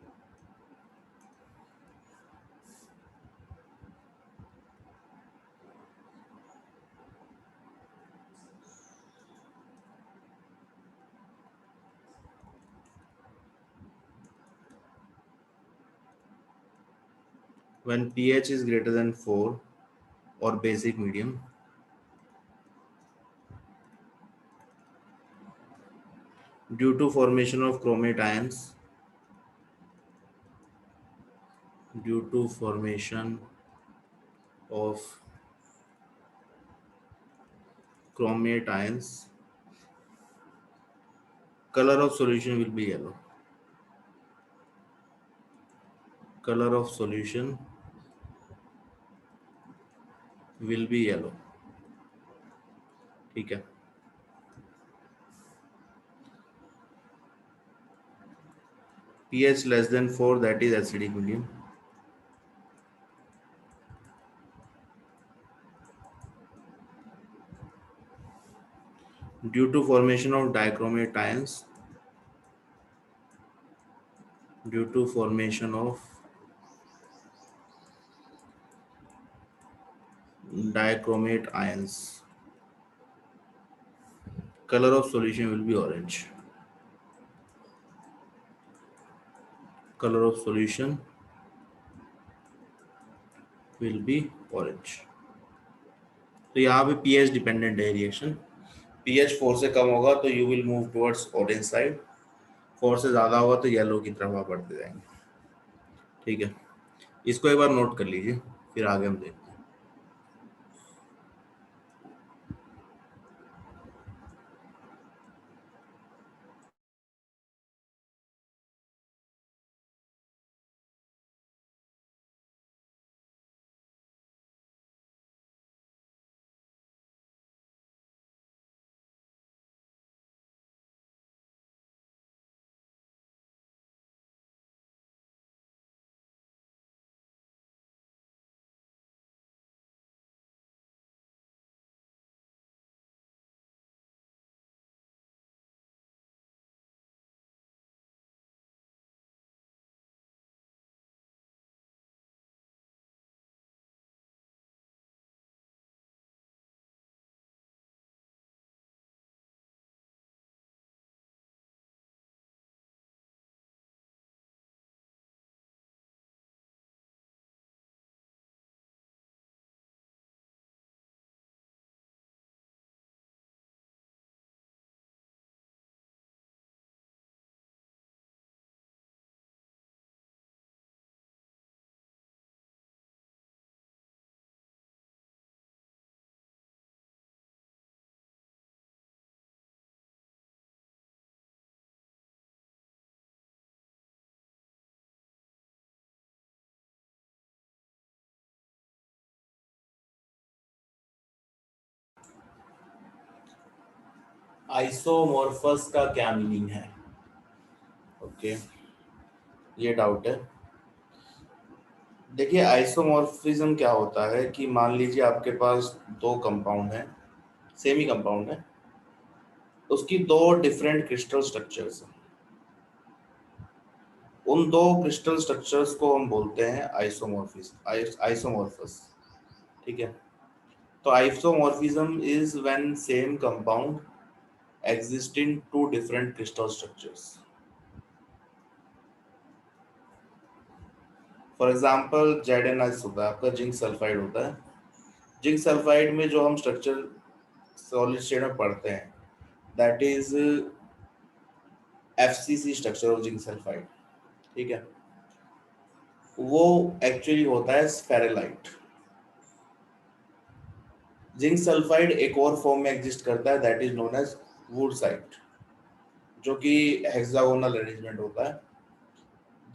S1: When pH is greater than 4 or basic medium, due to formation of chromate ions, due to formation of chromate ions, color of solution will be yellow. Color of solution will be yellow, ठीक है। pH less than 4, that is acidic medium. Due to formation of dichromate ions, due to formation of dichromate ions, color of solution will be orange. Color of solution will be orange. तो यहाँ पे pH dependent है reaction. pH 4 से कम होगा तो you will move towards orange side, 4 से ज़्यादा होगा तो येलो की तरफ आप बढ़ते जाएंगे, ठीक है। इसको एक बार नोट कर लीजिए, फिर आगे हम देखते हैं। आइसोमॉर्फस का क्या मीनिंग है? ओके, ये डाउट है। देखिए आइसोमॉर्फिज्म क्या होता है कि मान लीजिए आपके पास दो कंपाउंड है, सेमी कंपाउंड है, उसकी दो डिफरेंट क्रिस्टल स्ट्रक्चर्स हैं। उन दो क्रिस्टल स्ट्रक्चर्स को हम बोलते हैं आइसोमॉर्फस। ठीक है, तो isomorphism is when same compound exist in two different crystal structures. For example ZnS होता है आपका, जिंक सल्फाइड होता है। जिंक सल्फाइड में जो हम स्ट्रक्चर सॉलिड स्टेट में पढ़ते हैं that is FCC structure of zinc sulphide. ठीक है, वो एक्चुअली होता है स्फेरेलाइट। जिंक सल्फाइड एक और फॉर्म में एग्जिस्ट करता है दैट इज नोन एज वुडसाइट, जो कि हेक्सागोनल अरेंजमेंट होता है।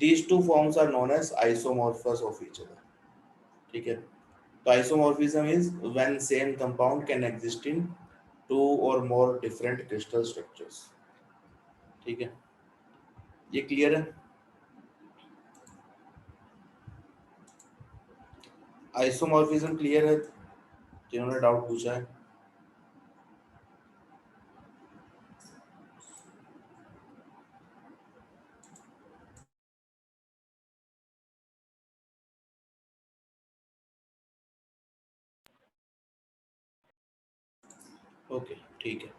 S1: These two forms are known as isomorphous of each other. ठीक है, तो isomorphism is when same compound can exist in two or more different crystal structures. ठीक है, ये क्लियर है? आइसोमॉर्फिज्म क्लियर है जिन्होंने डाउट पूछा है? ओके, ठीक है।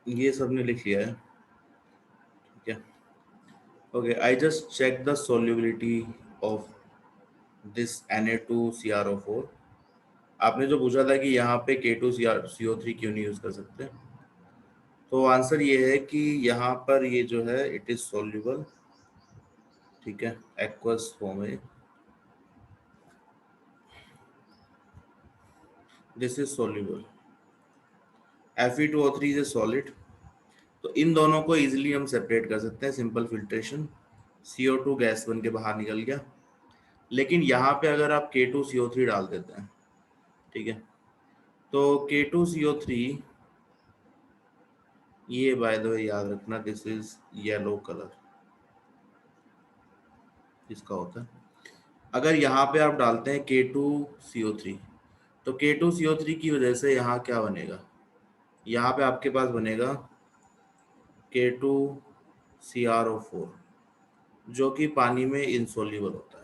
S1: ये सबने लिख लिया है, ठीक है। Okay, I just check the solubility of this Na2CrO4। आपने जो पूछा था कि यहाँ पे K2CO3 क्यों नहीं यूज कर सकते, तो आंसर ये है कि यहाँ पर ये जो है इट इज सोल्यूबल, ठीक है, एक्वस फॉर्म है, this is soluble. Fe2O3 is a solid, तो इन दोनों को इजीली हम सेपरेट कर सकते हैं, सिंपल फिल्ट्रेशन, CO2 गैस बन के बाहर निकल गया। लेकिन यहाँ पे अगर आप K2CO3 डाल देते हैं, ठीक है, तो K2CO3, ये बाय द वे याद रखना, दिस इज येलो कलर इसका होता है। अगर यहाँ पे आप डालते हैं K2CO3, तो K2CO3 की वजह से यहाँ क्या बनेगा, यहाँ पे आपके पास बनेगा K2CrO4, जो कि पानी में इंसोल्यूबल होता है,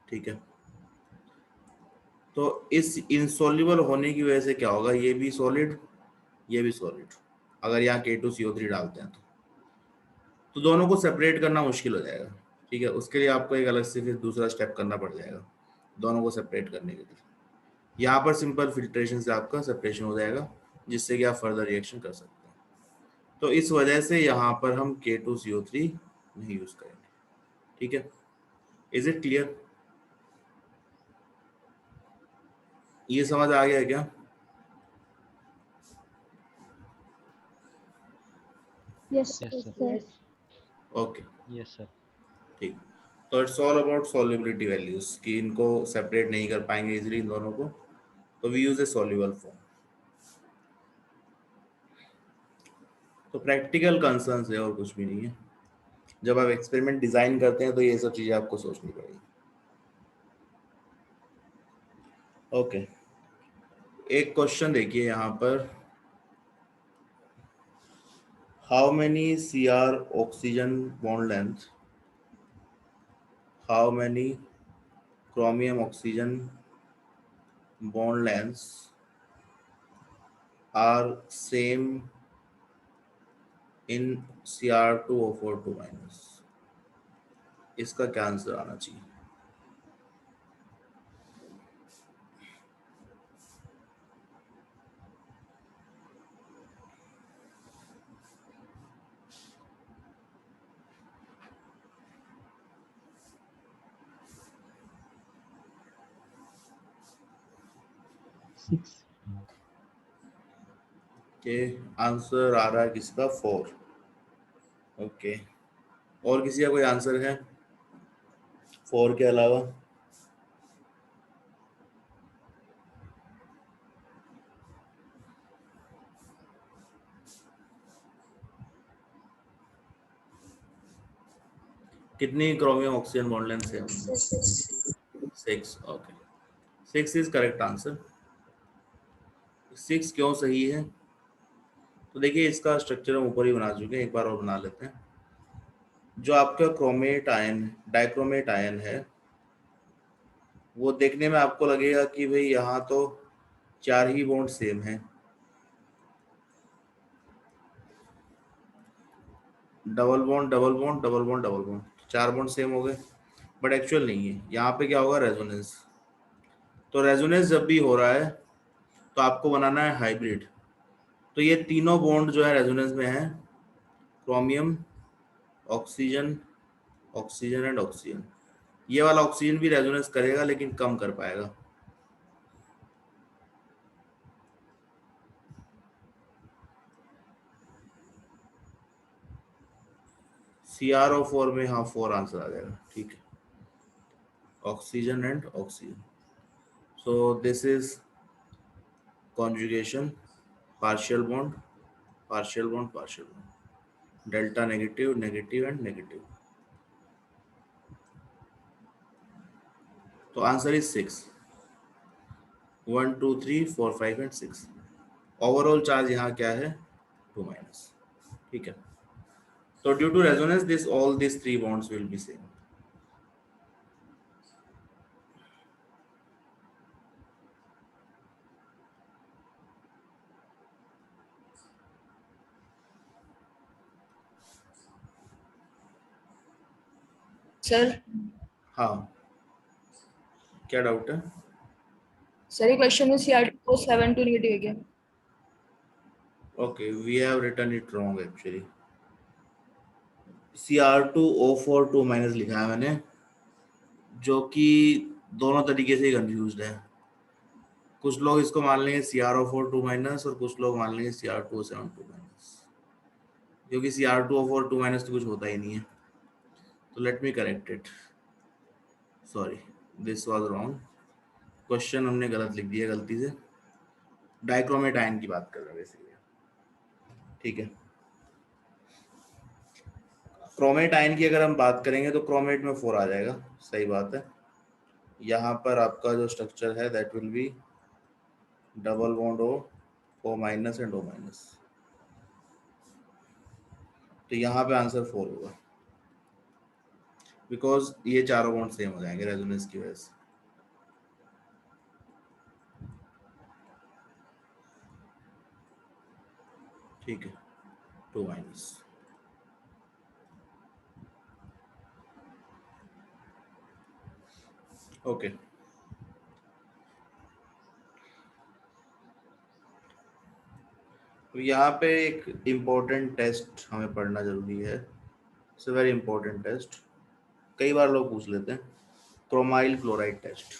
S1: ठीक है। तो इस इंसोल्यूबल होने की वजह से क्या होगा, ये भी सॉलिड, ये भी सॉलिड, अगर यहाँ K2CO3 डालते हैं तो दोनों को सेपरेट करना मुश्किल हो जाएगा, ठीक है। उसके लिए आपको एक अलग से फिर दूसरा स्टेप करना पड़ जाएगा दोनों को सेपरेट करने के लिए। यहाँ पर सिंपल फिल्ट्रेशन से आपका सेपरेशन हो जाएगा, जिससे कि आप फर्दर रिएक्शन कर सकते हैं। तो इस वजह से यहाँ पर हम K2CO3 नहीं यूज करेंगे, ठीक है। Is it clear? ये समझ आ गया क्या?
S3: Yes,
S4: Yes, sir.
S3: sir.
S1: Okay,
S4: Yes, sir.
S1: ठीक। तो it's all about solubility values, कि इनको सेपरेट नहीं कर पाएंगे इजीली इन दोनों को, तो we use a soluble form. तो प्रैक्टिकल कंसर्न्स है और कुछ भी नहीं है। जब आप एक्सपेरिमेंट डिजाइन करते हैं तो ये सब चीजें आपको सोचनी पड़ेगी। ओके, एक क्वेश्चन देखिए यहाँ पर, how many Cr oxygen bond length, how many chromium oxygen bond lengths are same in Cr2O4 2-, इसका क्या आंसर आना चाहिए?
S2: सिक्स।
S1: के आंसर आ रहा है किसका? 4। ओके, और किसी का कोई आंसर है 4 के अलावा? कितनी क्रोमियम ऑक्सीजन बॉन्ड लेंथ है? 6। Okay, 6 is correct answer. 6 क्यों सही है? तो देखिए, इसका स्ट्रक्चर हम ऊपर ही बना चुके हैं, एक बार और बना लेते हैं। जो आपका क्रोमेट आयन, डाइक्रोमेट आयन है, वो देखने में आपको लगेगा कि भाई यहाँ तो 4 ही बॉन्ड सेम है, double bond double bond double bond double bond, 4 bond same हो गए, बट एक्चुअल नहीं है। यहाँ पे क्या होगा? रेजोनेंस। तो रेजोनेंस जब भी हो रहा है तो आपको बनाना है हाइब्रिड। तो ये तीनों बॉन्ड जो है रेजोनेंस में है, chromium, oxygen, oxygen and oxygen. ये वाला ऑक्सीजन भी रेजोनेंस करेगा लेकिन कम कर पाएगा। CrO4 में हाँ 4 आंसर आ जाएगा, ठीक है, oxygen and oxygen. So this is conjugation, partial bond, partial bond, partial bond, delta negative, negative and negative. तो answer is 6, 1 2 3 4 5 and 6। Overall charge यहाँ क्या है? 2-, ठीक है। तो due to resonance this all this 3 bonds will be same.
S4: Sir
S1: हाँ, क्या doubt है?
S4: सर ये क्वेश्चन में CR2O7 टू नेगेटिव है क्या?
S1: Okay, we have written it wrong actually. Cr2O4 2 minus लिखा है मैंने, जो कि दोनों तरीके से कंफ्यूज्ड है। कुछ लोग इसको मान लेंगे CrO4 2 माइनस और कुछ लोग मान लेंगे Cr2O7 2 माइनस, क्योंकि Cr2O4 2 माइनस तो कुछ होता ही नहीं है। तो let me correct it, sorry this was wrong, question हमने गलत लिख दिया गलती से। डाइक्रोमेट आयन की बात कर रहे हैं बेसिकली, ठीक है। क्रोमेट आयन की अगर हम बात करेंगे तो क्रोमेट में 4 आ जाएगा, सही बात है। यहाँ पर आपका जो स्ट्रक्चर है that will B double bond O minus and O minus, तो यहाँ पे आंसर 4 होगा, बिकॉज ये चारों बॉन्ड सेम हो जाएंगे रेजोनेंस की वजह से। ठीक है, 2 माइनस। ओके, तो यहाँ पे एक इम्पोर्टेंट टेस्ट हमें पढ़ना जरूरी है, it's a very important test, कई बार लोग पूछ लेते हैं, chromyl chloride test.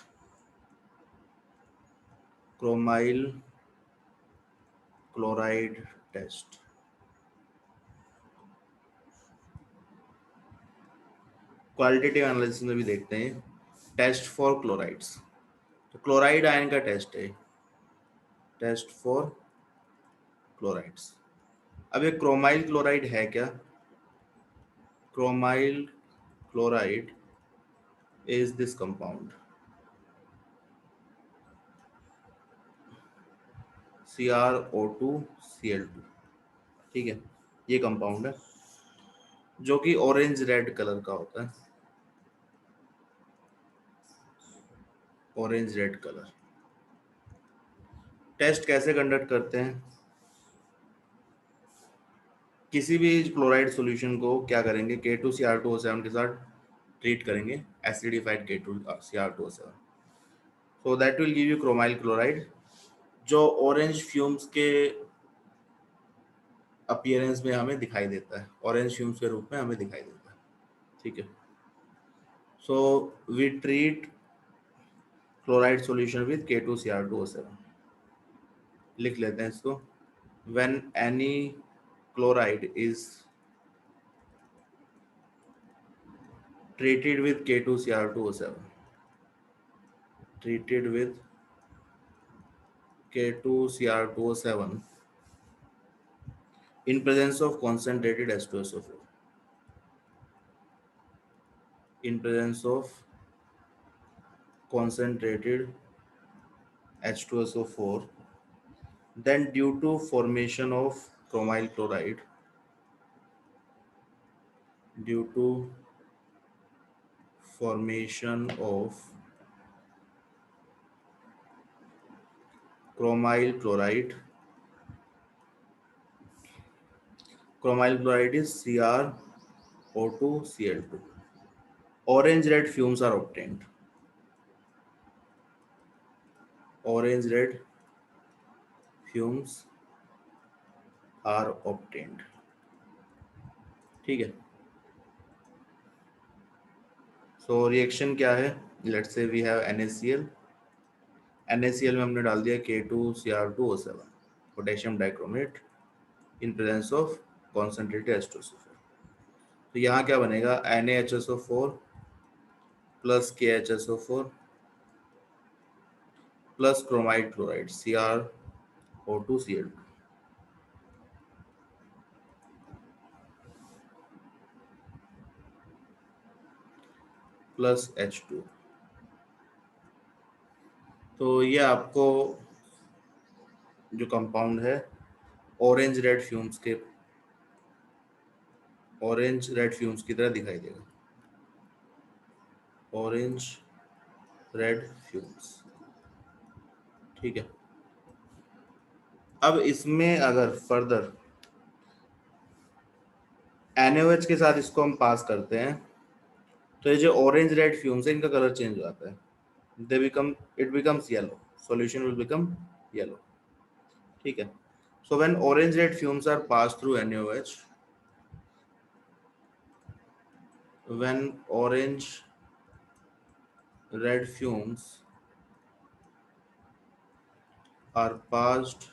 S1: Chromyl chloride test, qualitative analysis में भी देखते हैं, टेस्ट फॉर क्लोराइड्स। तो क्लोराइड आयन का टेस्ट है, टेस्ट फॉर क्लोराइड्स। अब ये क्रोमाइल क्लोराइड है क्या? Chromyl chloride is this compound CrO2Cl2, ठीक है, ये कंपाउंड है जो कि ऑरेंज रेड कलर का होता है, ऑरेंज रेड कलर। टेस्ट कैसे कंडक्ट करते हैं? किसी भी क्लोराइड सॉल्यूशन को क्या करेंगे, K2Cr2O7 के साथ ट्रीट करेंगे, acidified K2Cr2O7, so that will give you chromyl chloride, जो ऑरेंज फ्यूम्स के अपीयरेंस में हमें दिखाई देता है, ऑरेंज फ्यूम्स के रूप में हमें दिखाई देता है, ठीक है। So we treat chloride solution with K2Cr2O7, लिख लेते हैं इसको, when any chloride is treated with K2Cr2O7, treated with K2Cr2O7 in presence of concentrated H2SO4, in presence of concentrated H2SO4, then due to formation of chromyl chloride, due to formation of chromyl chloride, chromyl chloride is CrO2Cl2, orange red fumes are obtained, orange red fumes are obtained, ठीक है। So reaction क्या है, let's से we have NaCl, NaCl में हमने डाल दिया K2Cr2O7, potassium dichromate, in presence of concentrated H2SO4, तो यहाँ क्या बनेगा, NaHSO4 plus KHSO4 plus chromide chloride CrO2Cl2 plus H2। तो ये आपको जो कंपाउंड है ऑरेंज रेड फ्यूम्स के, ऑरेंज रेड फ्यूम्स की तरह दिखाई देगा, ऑरेंज रेड फ्यूम्स, ठीक है। अब इसमें अगर फर्दर NaOH के साथ इसको हम पास करते हैं, तो ये जो ऑरेंज रेड फ्यूम्स है इनका कलर चेंज हो जाता है, it becomes yellow, solution will become yellow, ठीक है। So when orange red fumes are pass through NaOH, when orange red fumes are passed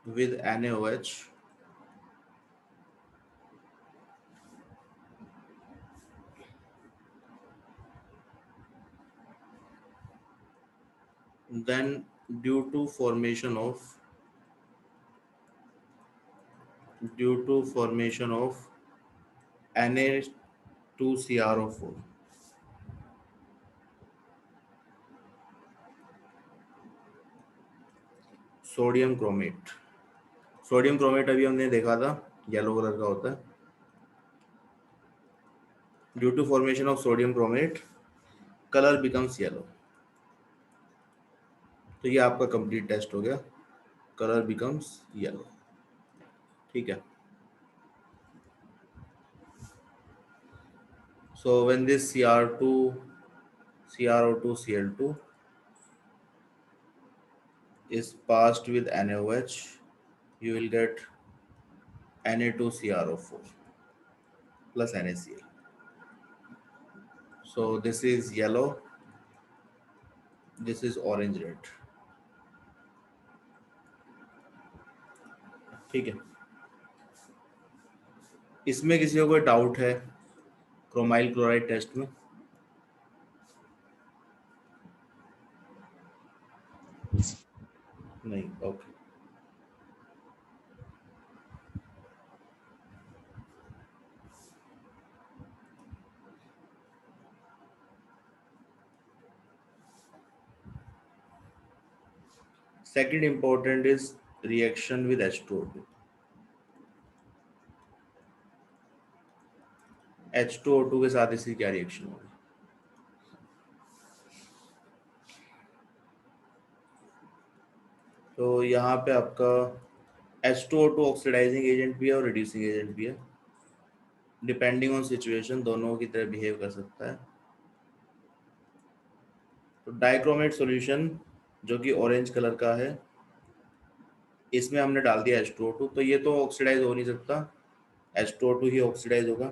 S1: with NaOH, then due to formation of Na2CrO4, sodium chromate अभी हमने देखा था yellow colour का होता है। Due to formation of sodium chromate colour becomes yellow. तो ये आपका कंप्लीट टेस्ट हो गया, कलर बिकम्स येलो, ठीक है। So when this CrO2Cl2 is passed with NaOH, you will get Na2CrO4 plus NaCl. So this is yellow, this is orange red, ठीक है। इसमें किसी को कोई डाउट है क्रोमाइल क्लोराइड टेस्ट में? नहीं, okay. Second important is reaction with H2O2. H2O2 के साथ इसकी क्या रिएक्शन होगी? तो यहाँ पे आपका H2O2 ऑक्सीडाइजिंग एजेंट भी है और रिड्यूसिंग एजेंट भी है, डिपेंडिंग ऑन सिचुएशन दोनों की तरह बिहेव कर सकता है। तो डाइक्रोमेट सॉल्यूशन जो कि ऑरेंज कलर का है, इसमें हमने डाल दिया H2O2, तो ये तो ऑक्सीडाइज हो नहीं सकता, H2O2 ही ऑक्सीडाइज होगा।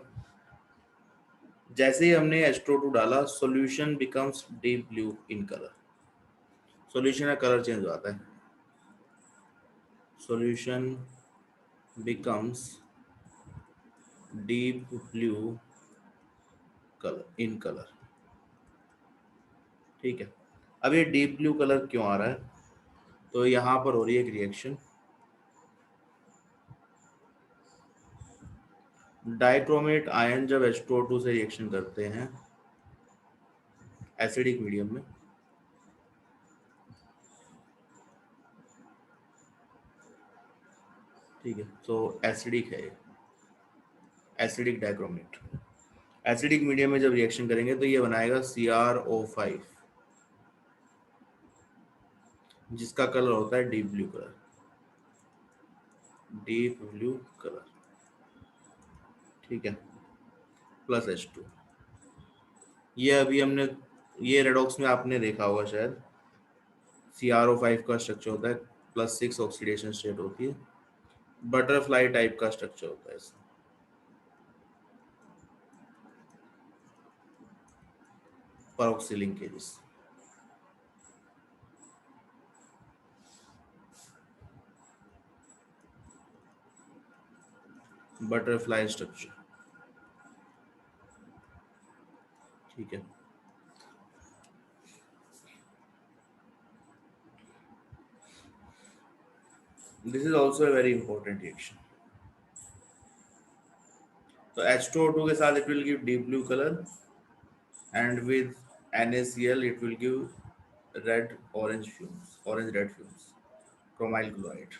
S1: जैसे ही हमने H2O2 डाला, solution becomes deep blue in colour, solution का कलर चेंज हो जाता है, solution becomes deep blue colour in colour, ठीक है। अब ये डीप ब्लू कलर क्यों आ रहा है? तो यहाँ पर हो रही है एक रिएक्शन, डाइक्रोमेट आयन जब H2O2 से रिएक्शन करते हैं एसिडिक मीडियम में, ठीक है, तो एसिडिक है, एसिडिक डाइक्रोमेट। एसिडिक मीडियम में जब रिएक्शन करेंगे तो ये बनाएगा CrO5, जिसका कलर होता है deep blue colour, deep blue colour, ठीक है, प्लस H2। ये अभी हमने ये रेडॉक्स में आपने देखा होगा शायद, CrO5 का स्ट्रक्चर होता है, +6 ऑक्सीडेशन स्टेट होती है, बटरफ्लाई टाइप का स्ट्रक्चर होता है इसमें, परऑक्सी लिंकेजेस। बटरफ्लाई स्ट्रक्चर, ठीक है। This is also a very important reaction. तो H2O2 के साथ it will give deep blue color, and with NaCl it will give red red fumes, chromyl chloride.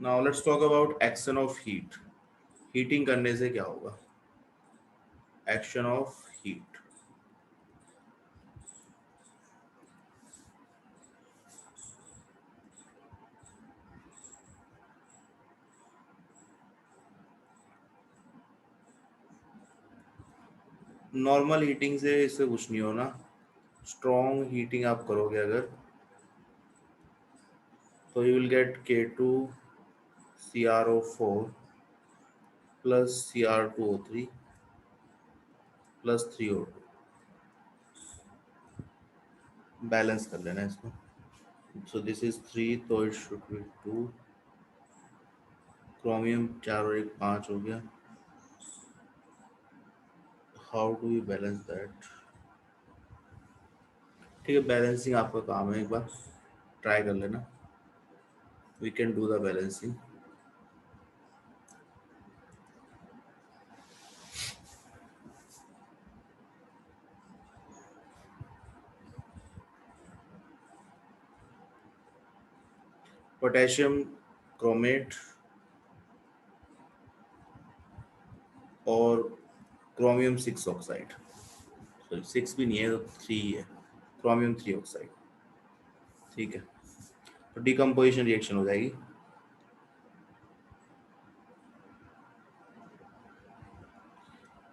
S1: Now let's talk about action of heat. Heating करने से क्या होगा? Action of heat. Normal heating से इससे कुछ नहीं होना, स्ट्रॉन्ग हीटिंग आप करोगे अगर तो you will gate K2 CrO4 plus Cr2O3 plus 3O2। Balance कर लेना इसको। सो दिस इज 3 तो इट शुड बी 2। क्रोमियम 4 और 1 5 हो गया। How do you balance that? ठीक है, बैलेंसिंग आपका काम है, एक बार ट्राई कर लेना। We can do the balancing. Potassium chromate और क्रोमियम 6 ऑक्साइड, सॉरी 6 भी नहीं है तो 3 ही है, क्रोमियम 3 ऑक्साइड। ठीक है, तो डिकम्पोजिशन रिएक्शन हो जाएगी।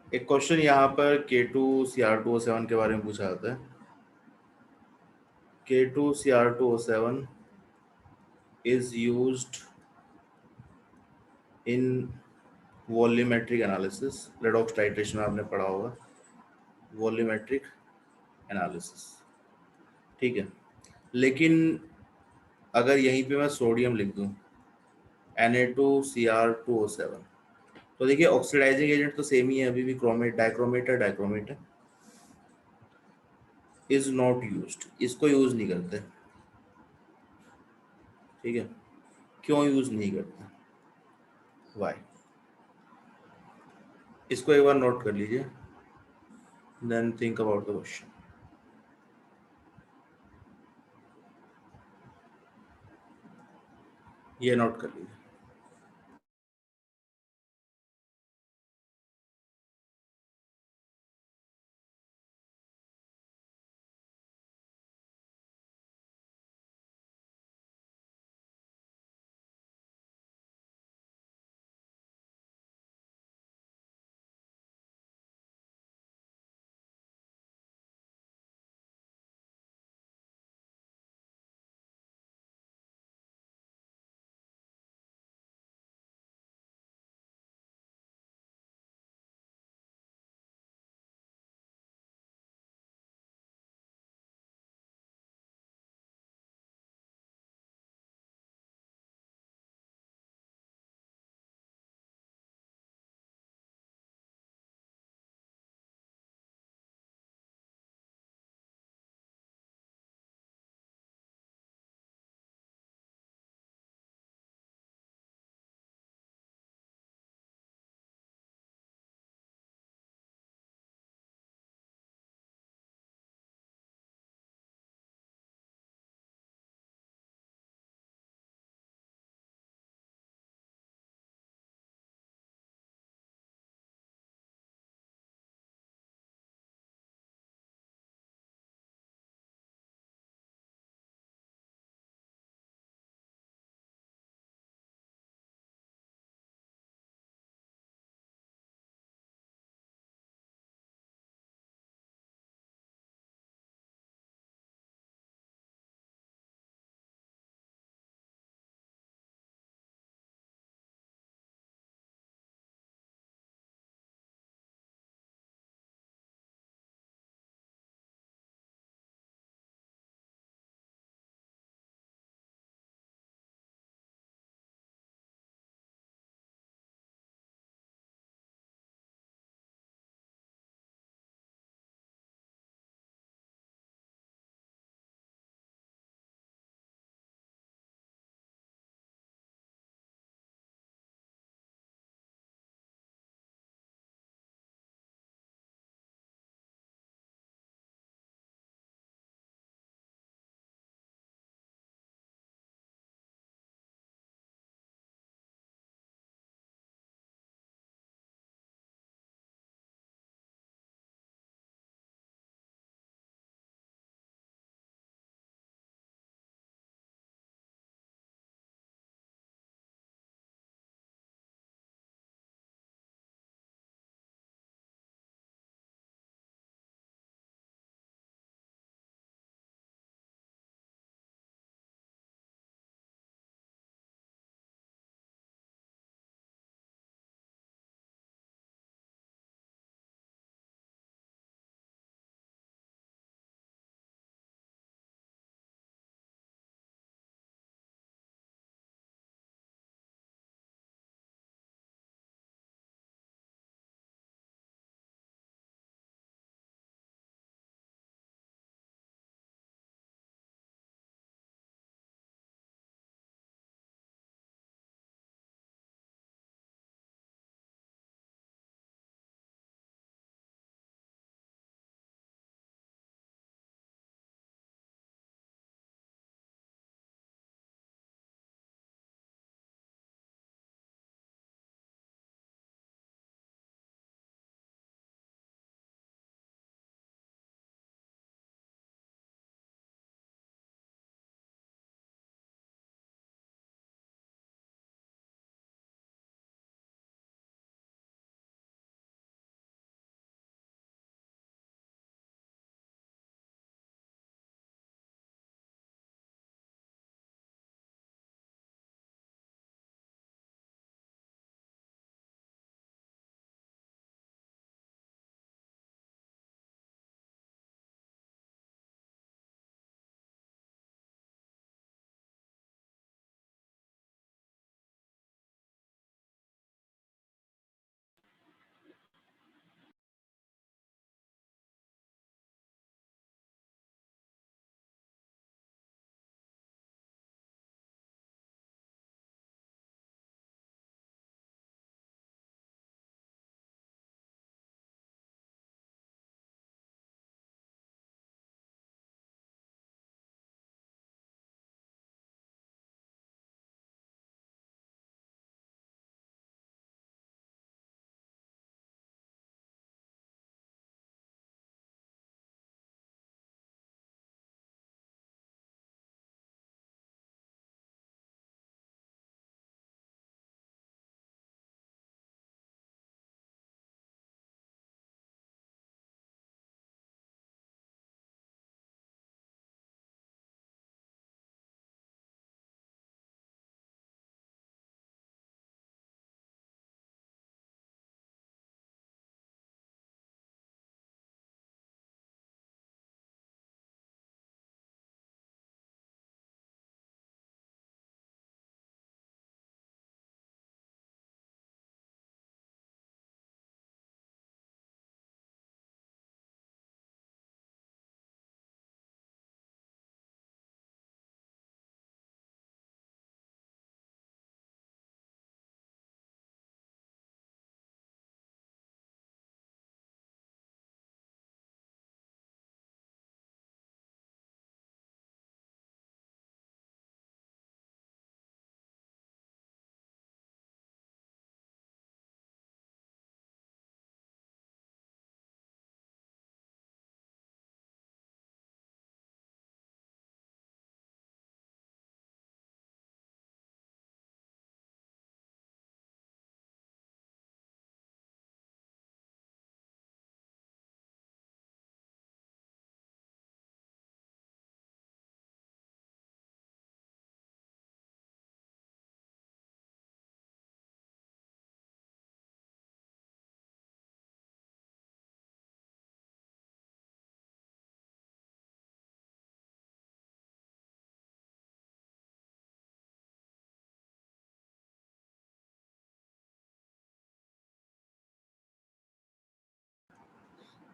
S1: एक क्वेश्चन यहाँ पर K2Cr2O7 के बारे में पूछा जाता है। K2Cr2O7 is used in volumetric analysis. Redox titration में आपने पढ़ा होगा वॉल्यूमेट्रिक एनालिसिस, ठीक है। लेकिन अगर यहीं पे मैं सोडियम लिख दूं Na2Cr2O7 तो देखिए ऑक्सीडाइजिंग एजेंट तो सेम ही है, अभी भी क्रोमेट डाइक्रोमेट है, डाइक्रोमेट है। इज नॉट यूज्ड, इसको यूज नहीं करते, ठीक है। क्यों यूज नहीं करते, वाई, इसको एक बार नोट कर लीजिए, then think about the question. ये नोट कर लीजिए।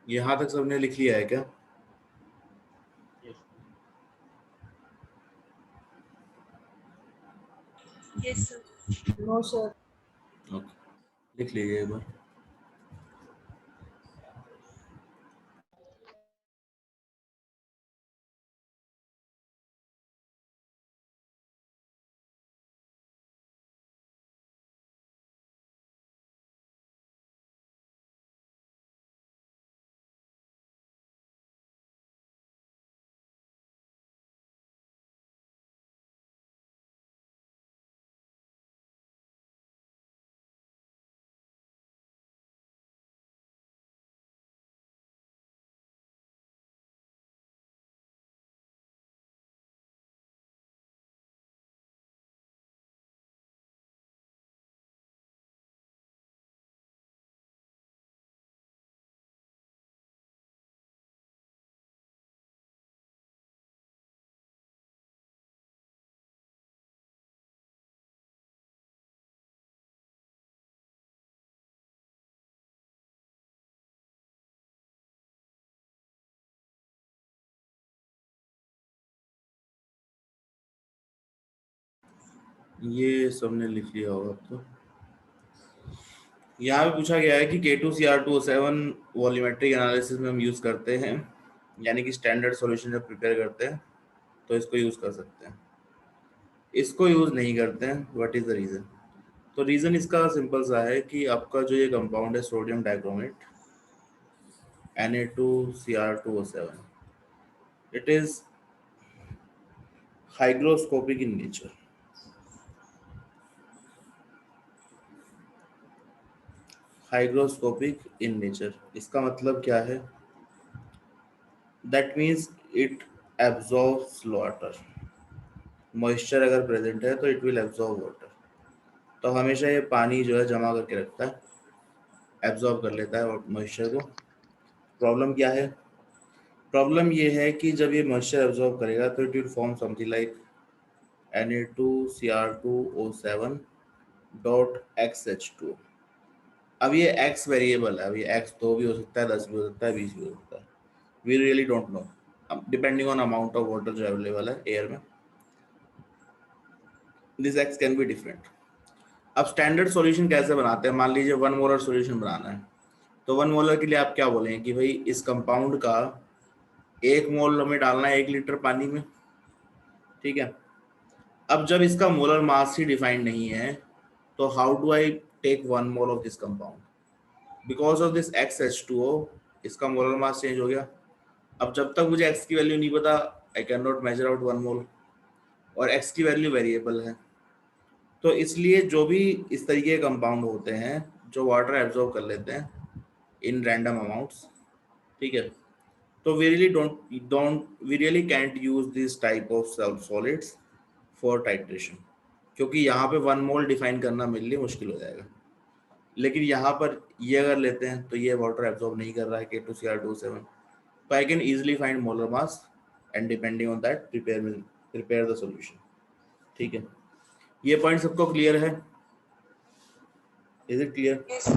S1: यहाँ तक सबने लिख लिया है क्या?
S2: Yes.
S3: Yes, sir.
S4: No, sir.
S1: Okay, लिख लीजिए एक बार। ये सबने लिख लिया होगा अब तो। यहाँ पे पूछा गया है कि K2CR2O7 वॉल्यूमेट्रिक एनालिसिस में हम यूज करते हैं, यानी कि स्टैंडर्ड सॉल्यूशन जब प्रिपेयर करते हैं तो इसको यूज कर सकते हैं, इसको यूज नहीं करते हैं। What is the reason? तो रीजन इसका सिंपल सा है कि आपका जो ये कंपाउंड है sodium dichromate Na2Cr2O7, it is hygroscopic in nature. Hygroscopic in nature इसका मतलब क्या है? That means it absorbs water. Moisture अगर प्रेजेंट है तो it will absorb water. तो हमेशा ये पानी जो है जमा करके रखता है, एब्जॉर्ब कर लेता है मॉइस्चर को। प्रॉब्लम क्या है? प्रॉब्लम ये है कि जब ये मॉइस्चर एब्जॉर्ब करेगा तो it will form something like Na2Cr2O7 dot XH2। अब ये x वेरिएबल है, अब ये x 2 भी हो सकता है, 10 भी हो सकता है, 20 भी हो सकता है। We really don't know, depending on amount of water जो अवेलेबल है एयर में, this x can be different. अब स्टैंडर्ड सॉल्यूशन कैसे बनाते हैं? मान लीजिए 1 मोलर सॉल्यूशन बनाना है, तो 1 मोलर के लिए आप क्या बोलेंगे कि भाई इस कंपाउंड का 1 मोल हमें डालना है 1 लीटर पानी में, ठीक है। अब जब इसका मोलर मास ही डिफाइंड नहीं है तो how do I take 1 mole of this compound? Because of this XH2O इसका मोलर मास चेंज हो गया। अब जब तक मुझे x की वैल्यू नहीं पता, I can not measure out 1 mole, और x की वैल्यू वेरिएबल है। तो इसलिए जो भी इस तरीके के कंपाउंड होते हैं जो वाटर एब्जॉर्ब कर लेते हैं इन रैंडम अमाउंट्स, ठीक है, तो we really can't use this type of solids for titration, क्योंकि यहाँ पे 1 मोल डिफाइन करना मेरे लिए मुश्किल हो जाएगा। लेकिन यहाँ पर ये अगर लेते हैं तो ये वाटर एब्जॉर्ब नहीं कर रहा है K2Cr2O7, तो I can easily find molar mass and depending on that prepare the solution। ठीक है, ये पॉइंट सबको क्लियर है? Is it clear?
S3: Yes, sir.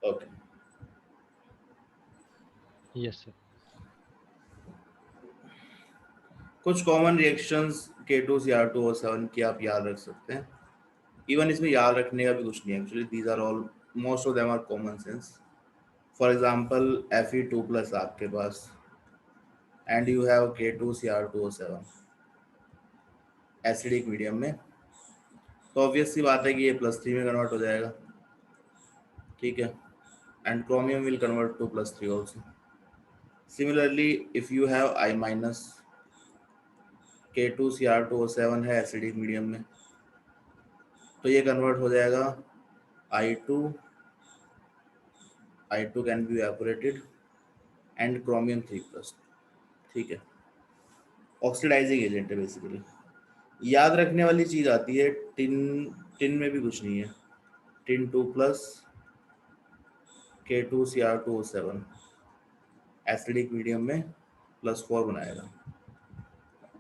S1: Okay.
S5: Yes, sir.
S1: कुछ कॉमन रिएक्शंस K2Cr2O7 की आप याद रख सकते हैं, इवन इसमें याद रखने का भी कुछ नहीं है actually, these are all, most of them are common sense. For example Fe2+ आपके पास and you have K2Cr2O7 acidic medium में, तो ऑब्वियस सी बात है कि ये +3 में कन्वर्ट हो जाएगा, ठीक है, and chromium will convert to +3 also. Similarly, if you have I- K2Cr2O7 है एसिडिक मीडियम में, तो ये कन्वर्ट हो जाएगा I2 can be evaporated and chromium 3+, ठीक है, ऑक्सीडाइजिंग एजेंट है बेसिकली। याद रखने वाली चीज आती है टिन में भी कुछ नहीं है, टिन 2+ K2Cr2O7 एसिडिक मीडियम में +4 बनाएगा।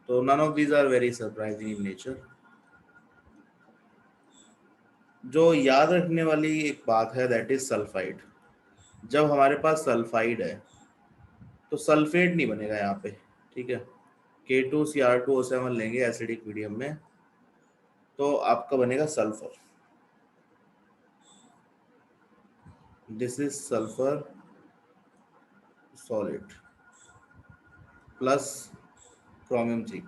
S1: तो none of these are very surprising in nature. जो याद रखने वाली एक बात है दैट इज सल्फाइड। जब हमारे पास सल्फाइड है तो सल्फेट नहीं बनेगा यहाँ पे, ठीक है। K2Cr2O7 लेंगे एसिडिक मीडियम में तो आपका बनेगा sulphur. This is sulphur solid plus chromium 3+।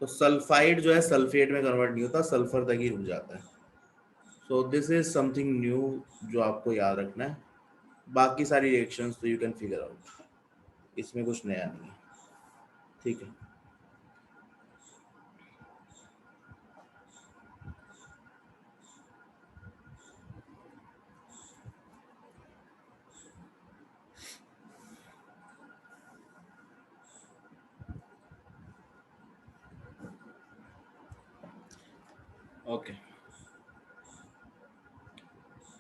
S1: तो सल्फाइड जो है सल्फेट में कन्वर्ट नहीं होता, सल्फर तक ही रुक जाता है। So this is something new जो आपको याद रखना है। बाकी सारी रिएक्शंस तो यू कैन फिगर आउट, इसमें कुछ नया नहीं है, ठीक है। ओके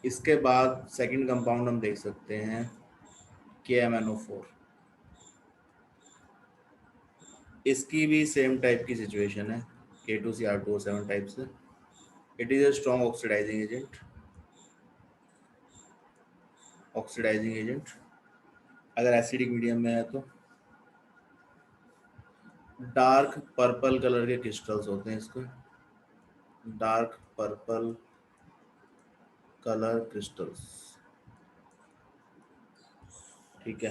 S1: इसके बाद सेकंड कंपाउंड हम देख सकते हैं KMnO4। इसकी भी सेम टाइप की सिचुएशन है K2Cr2O7 टाइप से। It is a strong oxidising agent अगर एसिडिक मीडियम में है तो। डार्क पर्पल कलर के क्रिस्टल्स होते हैं इसके, डार्क पर्पल कलर क्रिस्टल्स, ठीक है।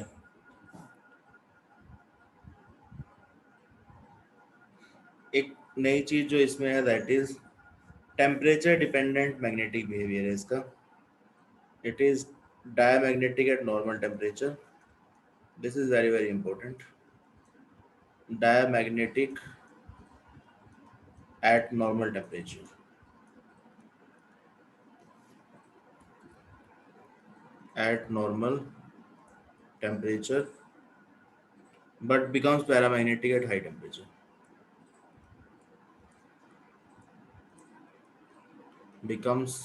S1: एक नई चीज जो इसमें है that is temperature dependent magnetic behaviour है इसका। It is diamagnetic eight normal temperature. This is very very important. Diamagnetic eight normal temperature, at normal temperature but becomes paramagnetic at high temperature. Becomes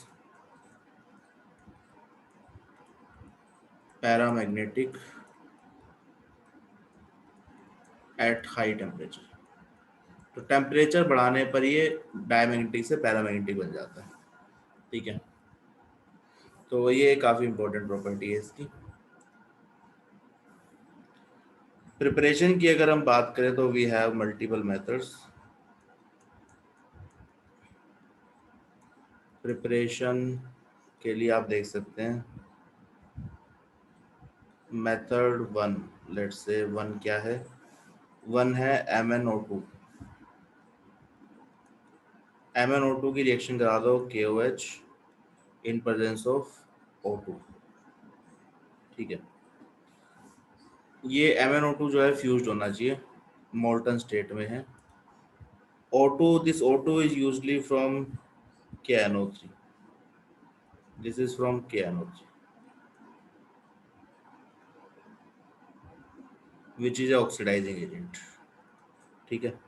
S1: paramagnetic at high temperature. तो temperature बढ़ाने पर ये diamagnetic से paramagnetic बन जाता है, ठीक है। तो ये काफी इंपॉर्टेंट प्रॉपर्टी है इसकी। प्रिपरेशन की अगर हम बात करें तो we have multiple methods. Preparation के लिए आप देख सकते हैं मेथड 1, लेट्स से 1 क्या है, 1 है MnO2। MnO2 की रिएक्शन करा दो KOH in presence of O2, ठीक है। ये MnO2 जो है फ्यूज्ड होना चाहिए, मोल्टन स्टेट में है। O2, this O2 is usually from KNO3. This is from KNO3, which is a oxidizing agent, ठीक है।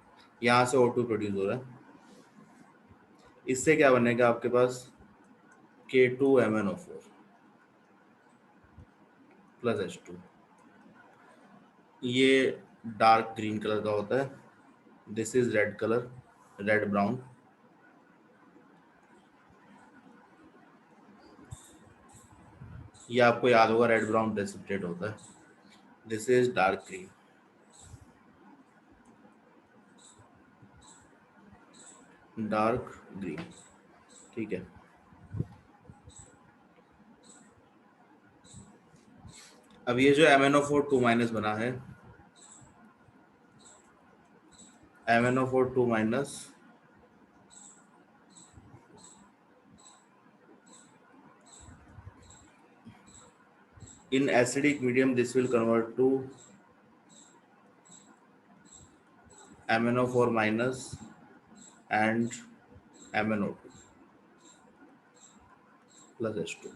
S1: यहाँ से O2 प्रोड्यूस हो रहा है, इससे क्या बनेगा आपके पास K2MnO4 प्लस H2। ये डार्क ग्रीन कलर का होता है, this is red colour, red brown. ये आपको याद होगा रेड ब्राउन प्रेसिपिटेट होता है। This is dark green, dark green, ठीक है। अब ये जो MnO4 2- बना है, MnO4 2- in acidic medium this will convert to MnO4- and MnO2 plus H2।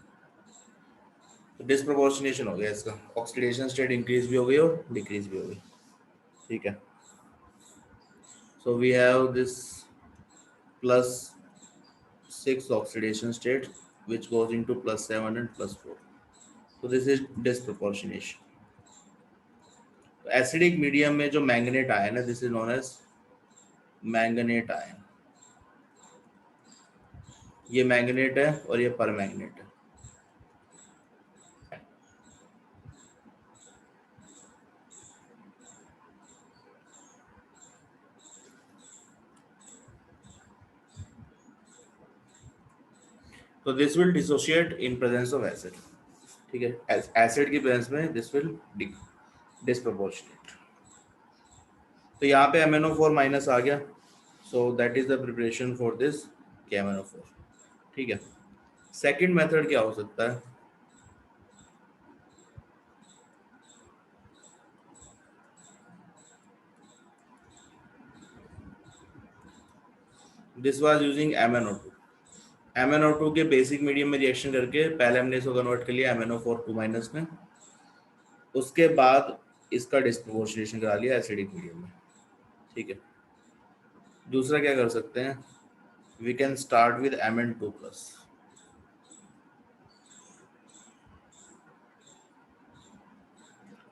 S1: Disproportionation हो गया इसका, ऑक्सीडेशन स्टेट इंक्रीज भी हो गई और डिक्रीज भी हो गई, ठीक है। So we have this +6 oxidation state which goes into +7 and +4. So this is disproportionation. Acidic medium में जो मैंगनेट आयन है this is known as manganate ion. ये मैंगनेट है और ये परमैंगनेट है। तो this will dissociate in presence of acid, ठीक है, एसिड की प्रेजेंस में दिस विल डिस्प्रोपोर्शनेट। तो यहाँ पे MnO4 माइनस आ गया, so that is the preparation for this KMnO4, ठीक है। सेकंड मेथड क्या हो सकता है, this was using MnO2। MnO2 के बेसिक मीडियम में रिएक्शन करके पहले हमने इसको कन्वर्ट कर लिया MnO4 2 माइनस में, उसके बाद इसका डिस्प्रोपोर्शनेशन करा लिया एसिडिक मीडियम में, ठीक है। दूसरा क्या कर सकते हैं, we can start with Mn2 plus.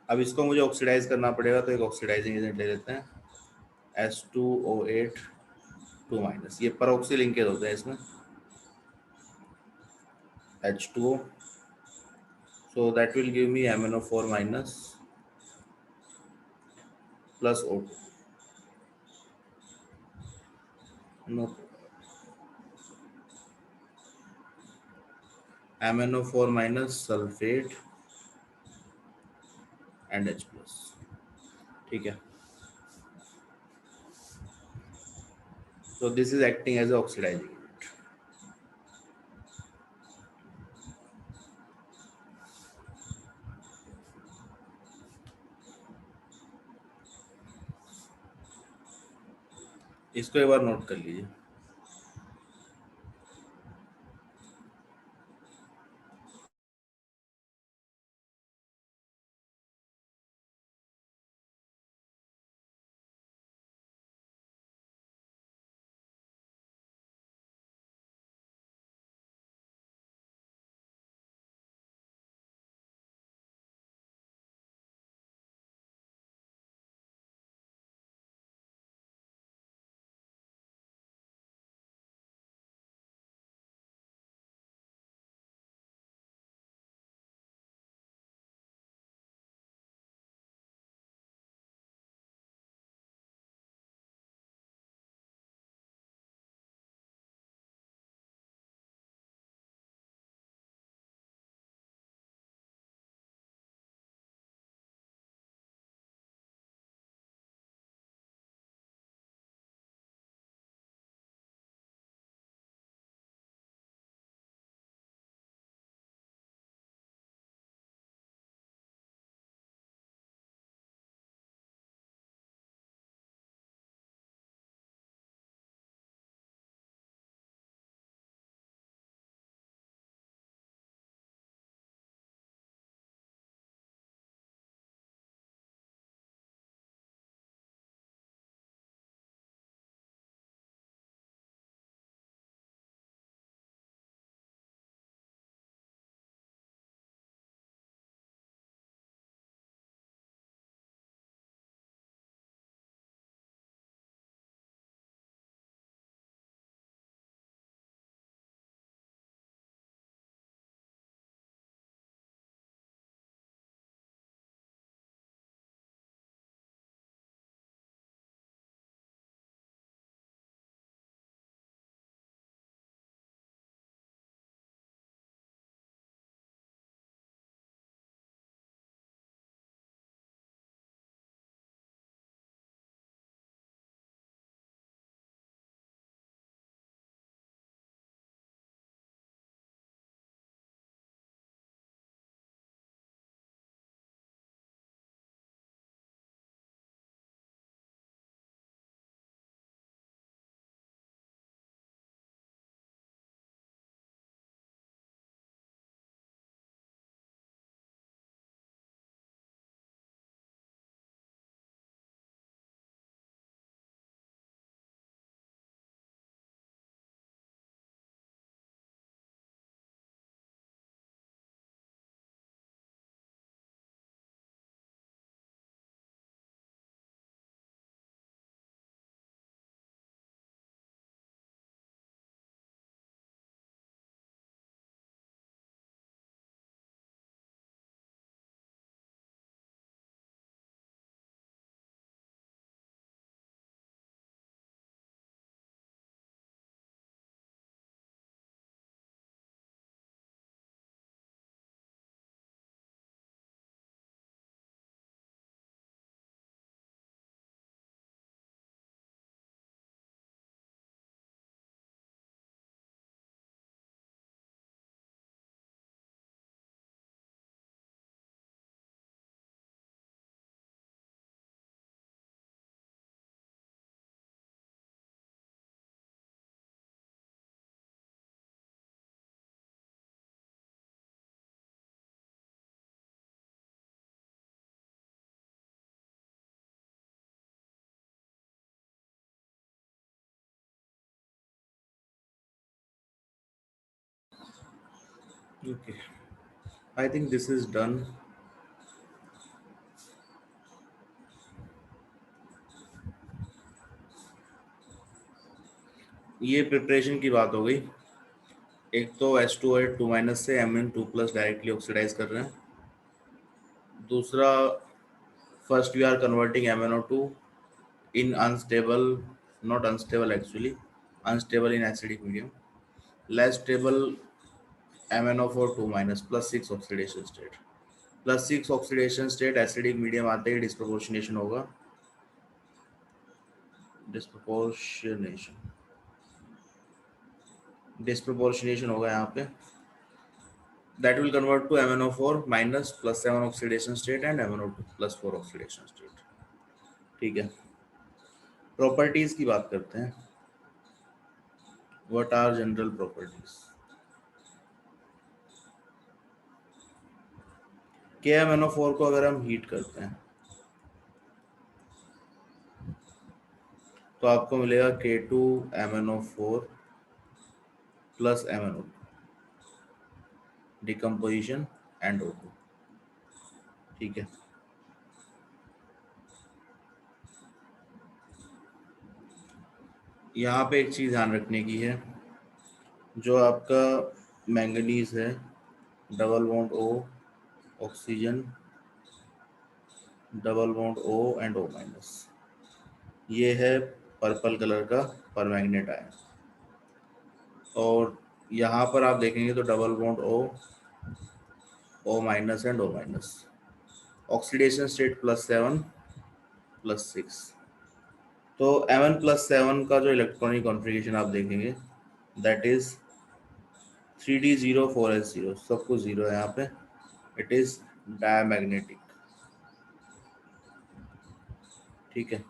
S1: अब इसको मुझे ऑक्सीडाइज करना पड़ेगा, तो एक ऑक्सीडाइजिंग एजेंट ले लेते हैं H2O8 2 माइनस, ये परऑक्सी लिंकेज होते हैं इसमें H2O, so that will give me MnO4 minus plus O2, no, MnO4 minus sulfate and H plus, ठीक है। So this is acting as an oxidizing agent। इसको एक बार नोट कर लीजिए। Okay, I think this is done. ये preparation की बात हो गई। एक तो H2O 2 माइनस से Mn2+ डायरेक्टली ऑक्सीडाइज कर रहे हैं। दूसरा, first we are converting MnO2 in unstable, not unstable actually, unstable in acidic medium, less stable MnO4 2 minus plus 6 oxidation state, plus 6 oxidation state acidic medium आते ही disproportionation होगा, disproportionation होगा यहाँ पे, that will convert to MnO4 minus plus 7 oxidation state and MnO2 plus 4 oxidation state। ठीक है, properties की बात करते हैं। What are general properties? KMnO4 को अगर हम हीट करते हैं तो आपको मिलेगा K2MnO4 plus MnO2, decomposition and O2। ठीक है, यहाँ पे एक चीज़ ध्यान रखने की है, जो आपका मैंगनीज है, double bond O, oxygen, double bond O and O minus, ये है पर्पल कलर का परमैंगनेट आयन। और यहाँ पर आप देखेंगे तो double bond O minus and O minus, oxidation state +7 +6। तो Mn+7 का जो इलेक्ट्रॉनिक कॉन्फ़िगरेशन आप देखेंगे दैट इज 3d0 4s0, सब कुछ जीरो है यहाँ पे, इट इज डायमैग्नेटिक। ठीक है,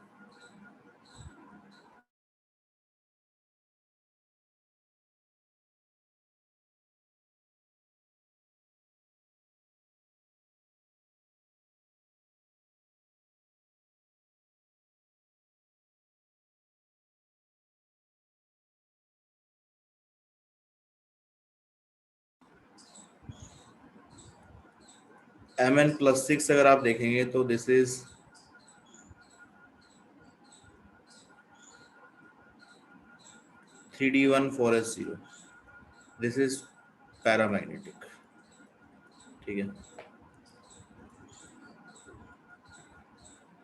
S1: Mn+6 अगर आप देखेंगे तो this is 3d1 4s0, this is paramagnetic. ठीक है,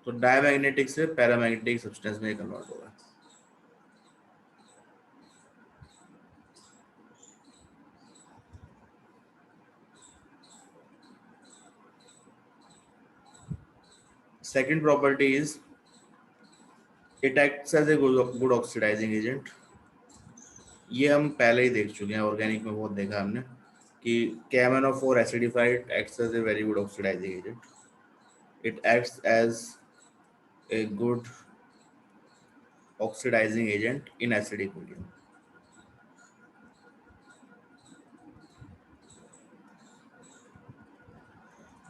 S1: तो डायमैग्नेटिक से पैरामैग्नेटिक सब्सटेंस में कन्वर्ट होगा। Second property is it acts as a good oxidising agent. ये हम पहले ही देख चुके हैं, ऑर्गेनिक में बहुत देखा हमने कि KMnO4 acidified acts as a very good oxidising agent. It acts as a good oxidizing agent in acidic medium।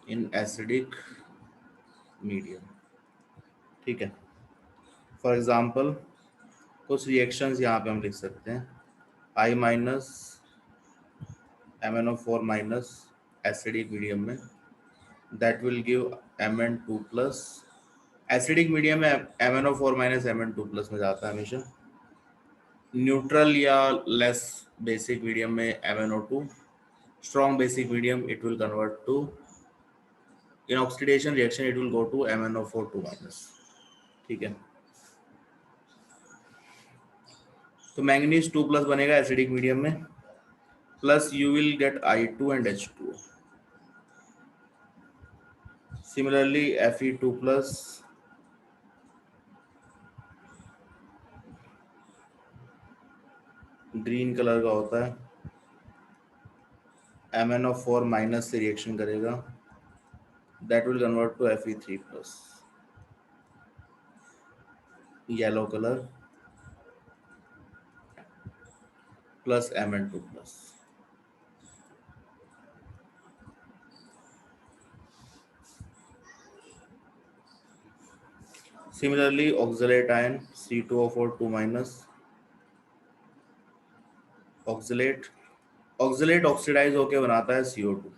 S1: in acidic medium, ठीक है। फॉर एग्जाम्पल कुछ रिएक्शंस यहाँ पे हम लिख सकते हैं, I minus MnO4 minus acidic medium में, that will give Mn2+। Acidic medium में MnO4 माइनस Mn2+ में जाता है हमेशा। न्यूट्रल या लेस बेसिक मीडियम में MnO2, strong basic medium it will convert to, in oxidation reaction it will go to MnO4 2 minus। ठीक है, तो मैंगनीज 2+ बनेगा एसिडिक मीडियम में, plus you will get I2 and H2O। Similarly Fe2+, green colour का होता है, MnO4 minus से reaction करेगा, that will convert to Fe3+, yellow colour, plus Mn2+। Similarly, oxalate ion C2O4 2 minus, oxalate oxalate oxidise होके बनाता है CO2.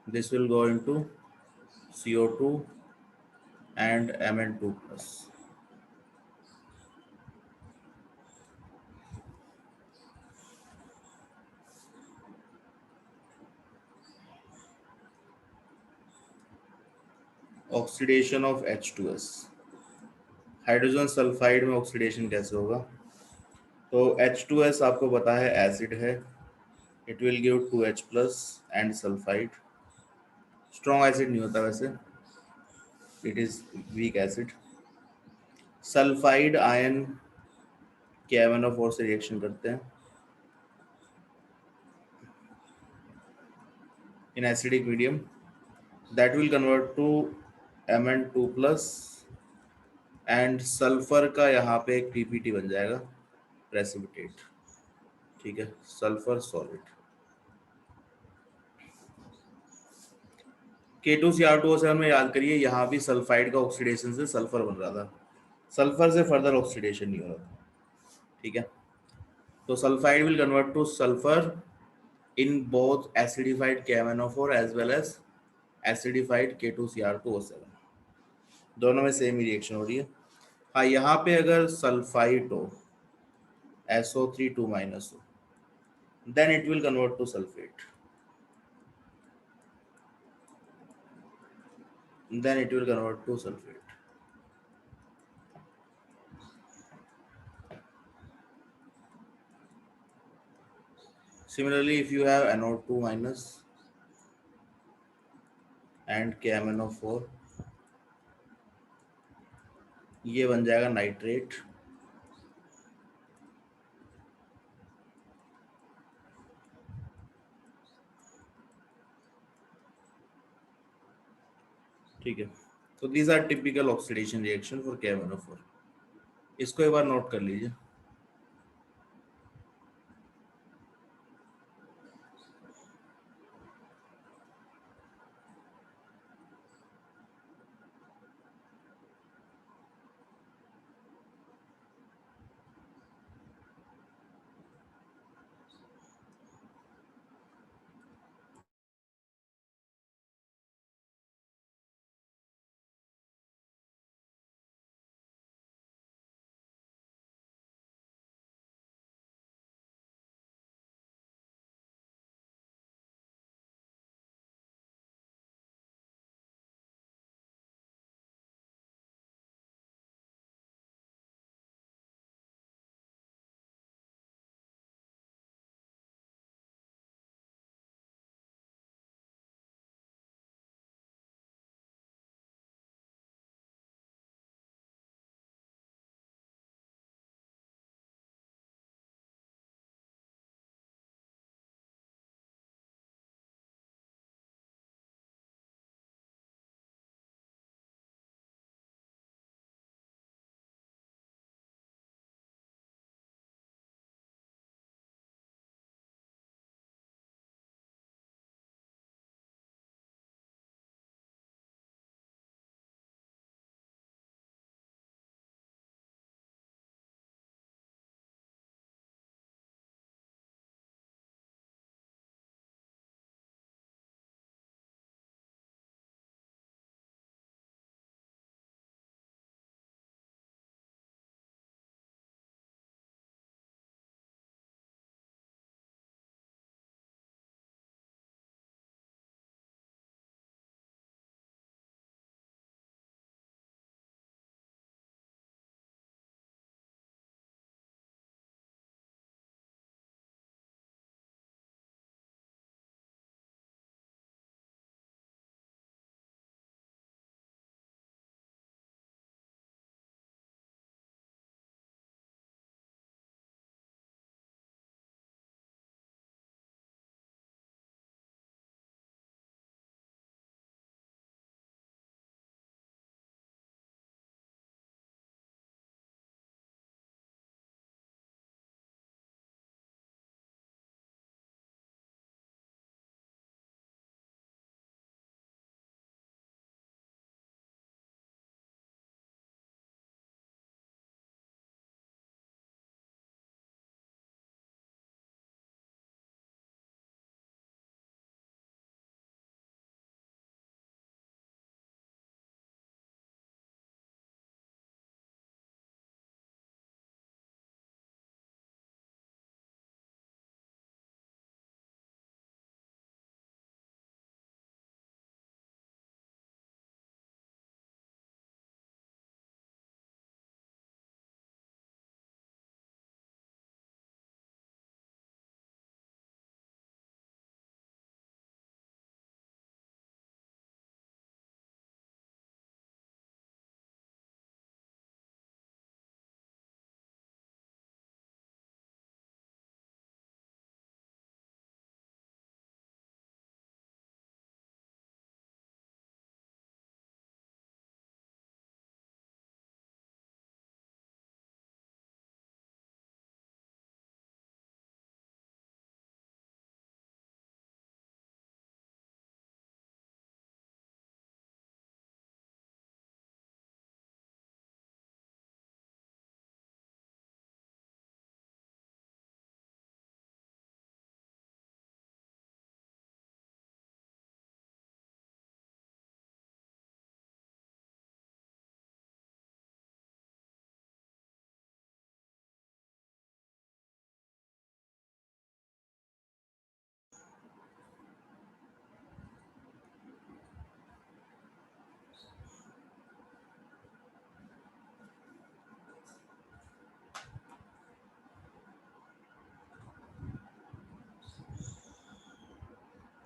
S1: This will go into CO2 and Mn2 plus. Oxidation of H2S. Hydrogen sulphide में oxidation कैसे होगा? तो H2S आपको पता है एसिड है, it will give 2H plus and sulphide. Strong acid नहीं होता वैसे, it is weak acid. Sulphide ion KMnO4 से रिएक्शन करते हैं in acidic medium, that will convert to Mn2 plus and sulphur का यहाँ पे एक PPT बन जाएगा, प्रेसिपिटेट. ठीक है, सल्फर सॉलिड. K2Cr2O7 में याद करिए, यहाँ भी सल्फाइड का ऑक्सीडेशन से सल्फर बन रहा था, सल्फर से फर्दर ऑक्सीडेशन नहीं हो रहा था. ठीक है, तो sulphide will convert two sulphur in both acidified KMnO4 as well as acidified K2Cr2O7. दोनों में सेम ही रिएक्शन हो रही है. हाँ, यहाँ पे अगर सल्फाइड हो, SO3 2 माइनस हो, then it will convert to sulfate. Then it will convert to sulfate. Similarly, if you have NO2 minus and KMnO4, ये बन जाएगा नाइट्रेट. ठीक है, तो these are typical oxidation reaction for KMnO4. इसको एक बार नोट कर लीजिए.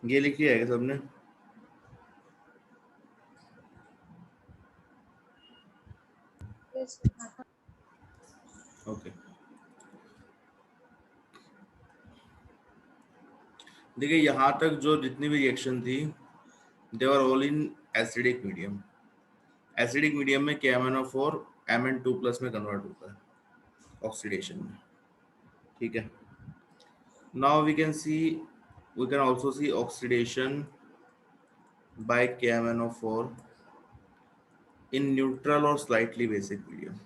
S1: ये लिख लिया है क्या सबने?
S3: Yes, sir.
S1: ओके, देखिए यहाँ तक जो जितनी भी रिएक्शन थी they are all in acidic medium. Acidic medium में KMnO4 Mn2 प्लस में कन्वर्ट होता है ऑक्सीडेशन में, ठीक है। Now we can also see oxidation by KMnO4 in neutral और slightly basic medium,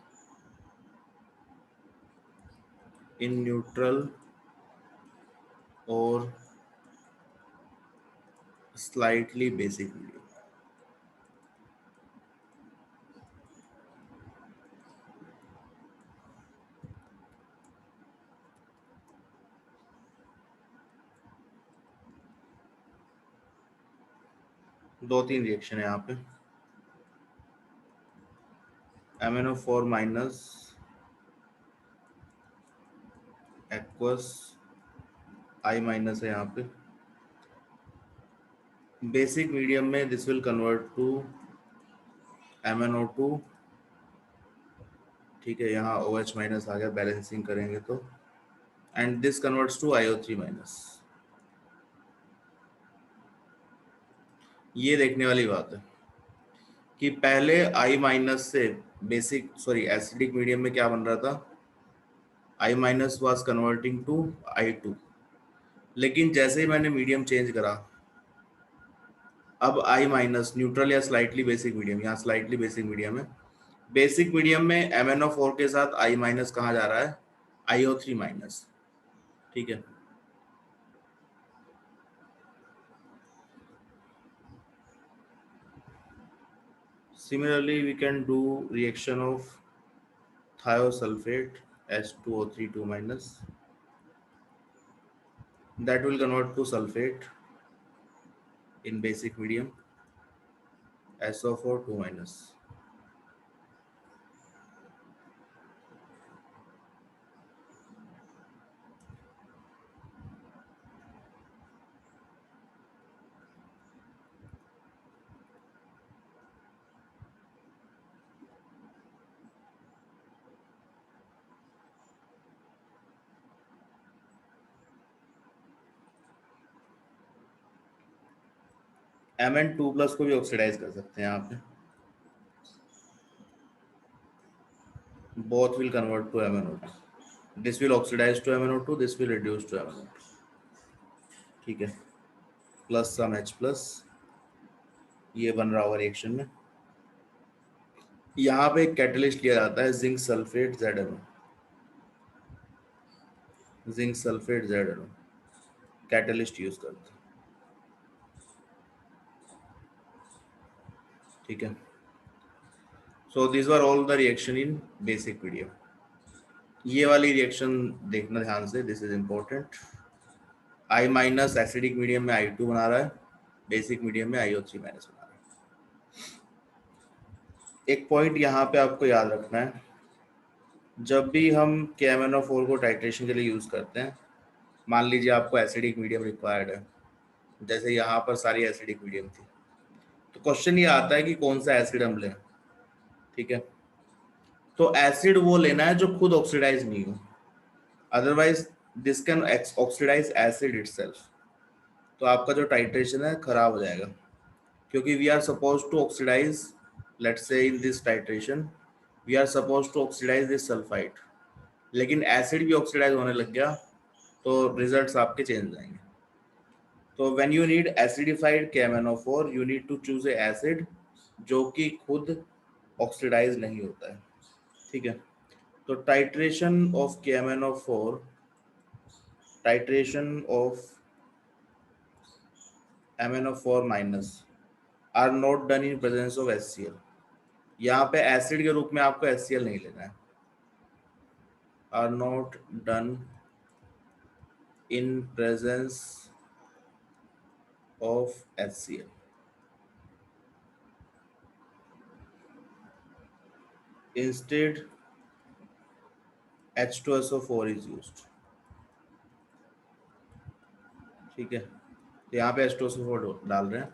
S1: in neutral और स्लाइटली बेसिक मीडियम। दो तीन रिएक्शन है यहाँ पे, MnO4 minus aqueous I minus है यहाँ पे। बेसिक मीडियम में this will convert to MnO2, ठीक है, यहाँ OH माइनस आ गया, बैलेंसिंग करेंगे तो, and this converts to IO3 minus. ये देखने वाली बात है कि पहले I माइनस से बेसिक एसिडिक मीडियम में क्या बन रहा था, I minus was converting to I2, लेकिन जैसे ही मैंने मीडियम चेंज करा, अब I माइनस न्यूट्रल या स्लाइटली बेसिक मीडियम, यहाँ स्लाइटली बेसिक मीडियम है, बेसिक मीडियम में MnO4 के साथ I माइनस कहाँ जा रहा है, IO3 माइनस, ठीक है। Similarly, we can do reaction of thiosulfate H2O3 2 minus, that will convert to sulfate in basic medium SO4 2 minus. Mn2 plus को भी ऑक्सीडाइज कर सकते हैं यहाँ पे, both will convert to MnO2. This will oxidize to MnO2, this will reduce to MnO2, ठीक है, plus सम H plus, ये बन रहा होगा रिएक्शन में। यहाँ पे एक कैटलिस्ट लिया जाता है zinc sulphate ZnO, zinc sulphate ZnO catalyst use करते हैं, ठीक है। So this were all the reaction in basic medium. ये वाली रिएक्शन देखना ध्यान से, this is important. I minus acidic medium में I2 बना रहा है, बेसिक मीडियम में IO3 माइनस बना रहा है। एक पॉइंट यहाँ पे आपको याद रखना है, जब भी हम KMnO4 को टाइट्रेशन के लिए यूज करते हैं, मान लीजिए आपको एसिडिक मीडियम रिक्वायर्ड है, जैसे यहाँ पर सारी एसिडिक मीडियम थी, तो क्वेश्चन ये आता है कि कौन सा एसिड हम लें, ठीक है। तो एसिड वो लेना है जो खुद ऑक्सीडाइज नहीं हो, otherwise this can oxidise acid itself, तो आपका जो टाइट्रेशन है खराब हो जाएगा, क्योंकि we are suppose to oxidise, let's say in this titration we are suppose to oxidise this sulphide, लेकिन एसिड भी ऑक्सीडाइज होने लग गया तो रिजल्ट्स आपके चेंज हो जाएंगे। तो when you need acidified KMnO4 you need to choose a acid जो कि खुद ऑक्सीडाइज नहीं होता है, ठीक है। तो titration of KMnO4, titration of MnO4 minus are not done in presence of HCl। यहाँ पे एसिड के रूप में आपको HCl नहीं लेना है, are not done in presence of HCl। Instead H2SO4 is used, ठीक है। तो यहाँ पे H2SO4 डाल रहे हैं।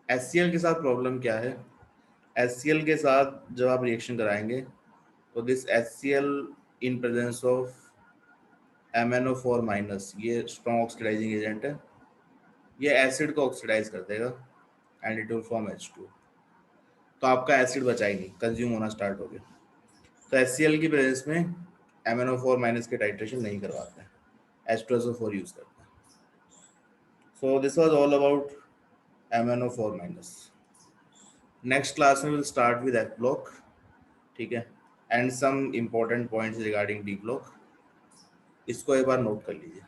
S1: HCl के साथ प्रॉब्लम क्या है? HCl के साथ जब आप रिएक्शन कराएंगे तो this HCl in presence of MnO4 minus, ये स्ट्रॉन्ग ऑक्सीडाइजिंग एजेंट है, ये एसिड को ऑक्सीडाइज कर देगा and it will form H2। तो आपका एसिड बचा ही नहीं, कंज्यूम होना स्टार्ट हो गया। तो HCl की प्रेजेंस में MnO4 माइनस के टाइट्रेशन नहीं करवाते हैं, H2SO4 यूज करते हैं। So this was all about MnO4 minus. Next class में will start with H block, ठीक है, and some important points regarding D block. इसको एक बार नोट कर लीजिए।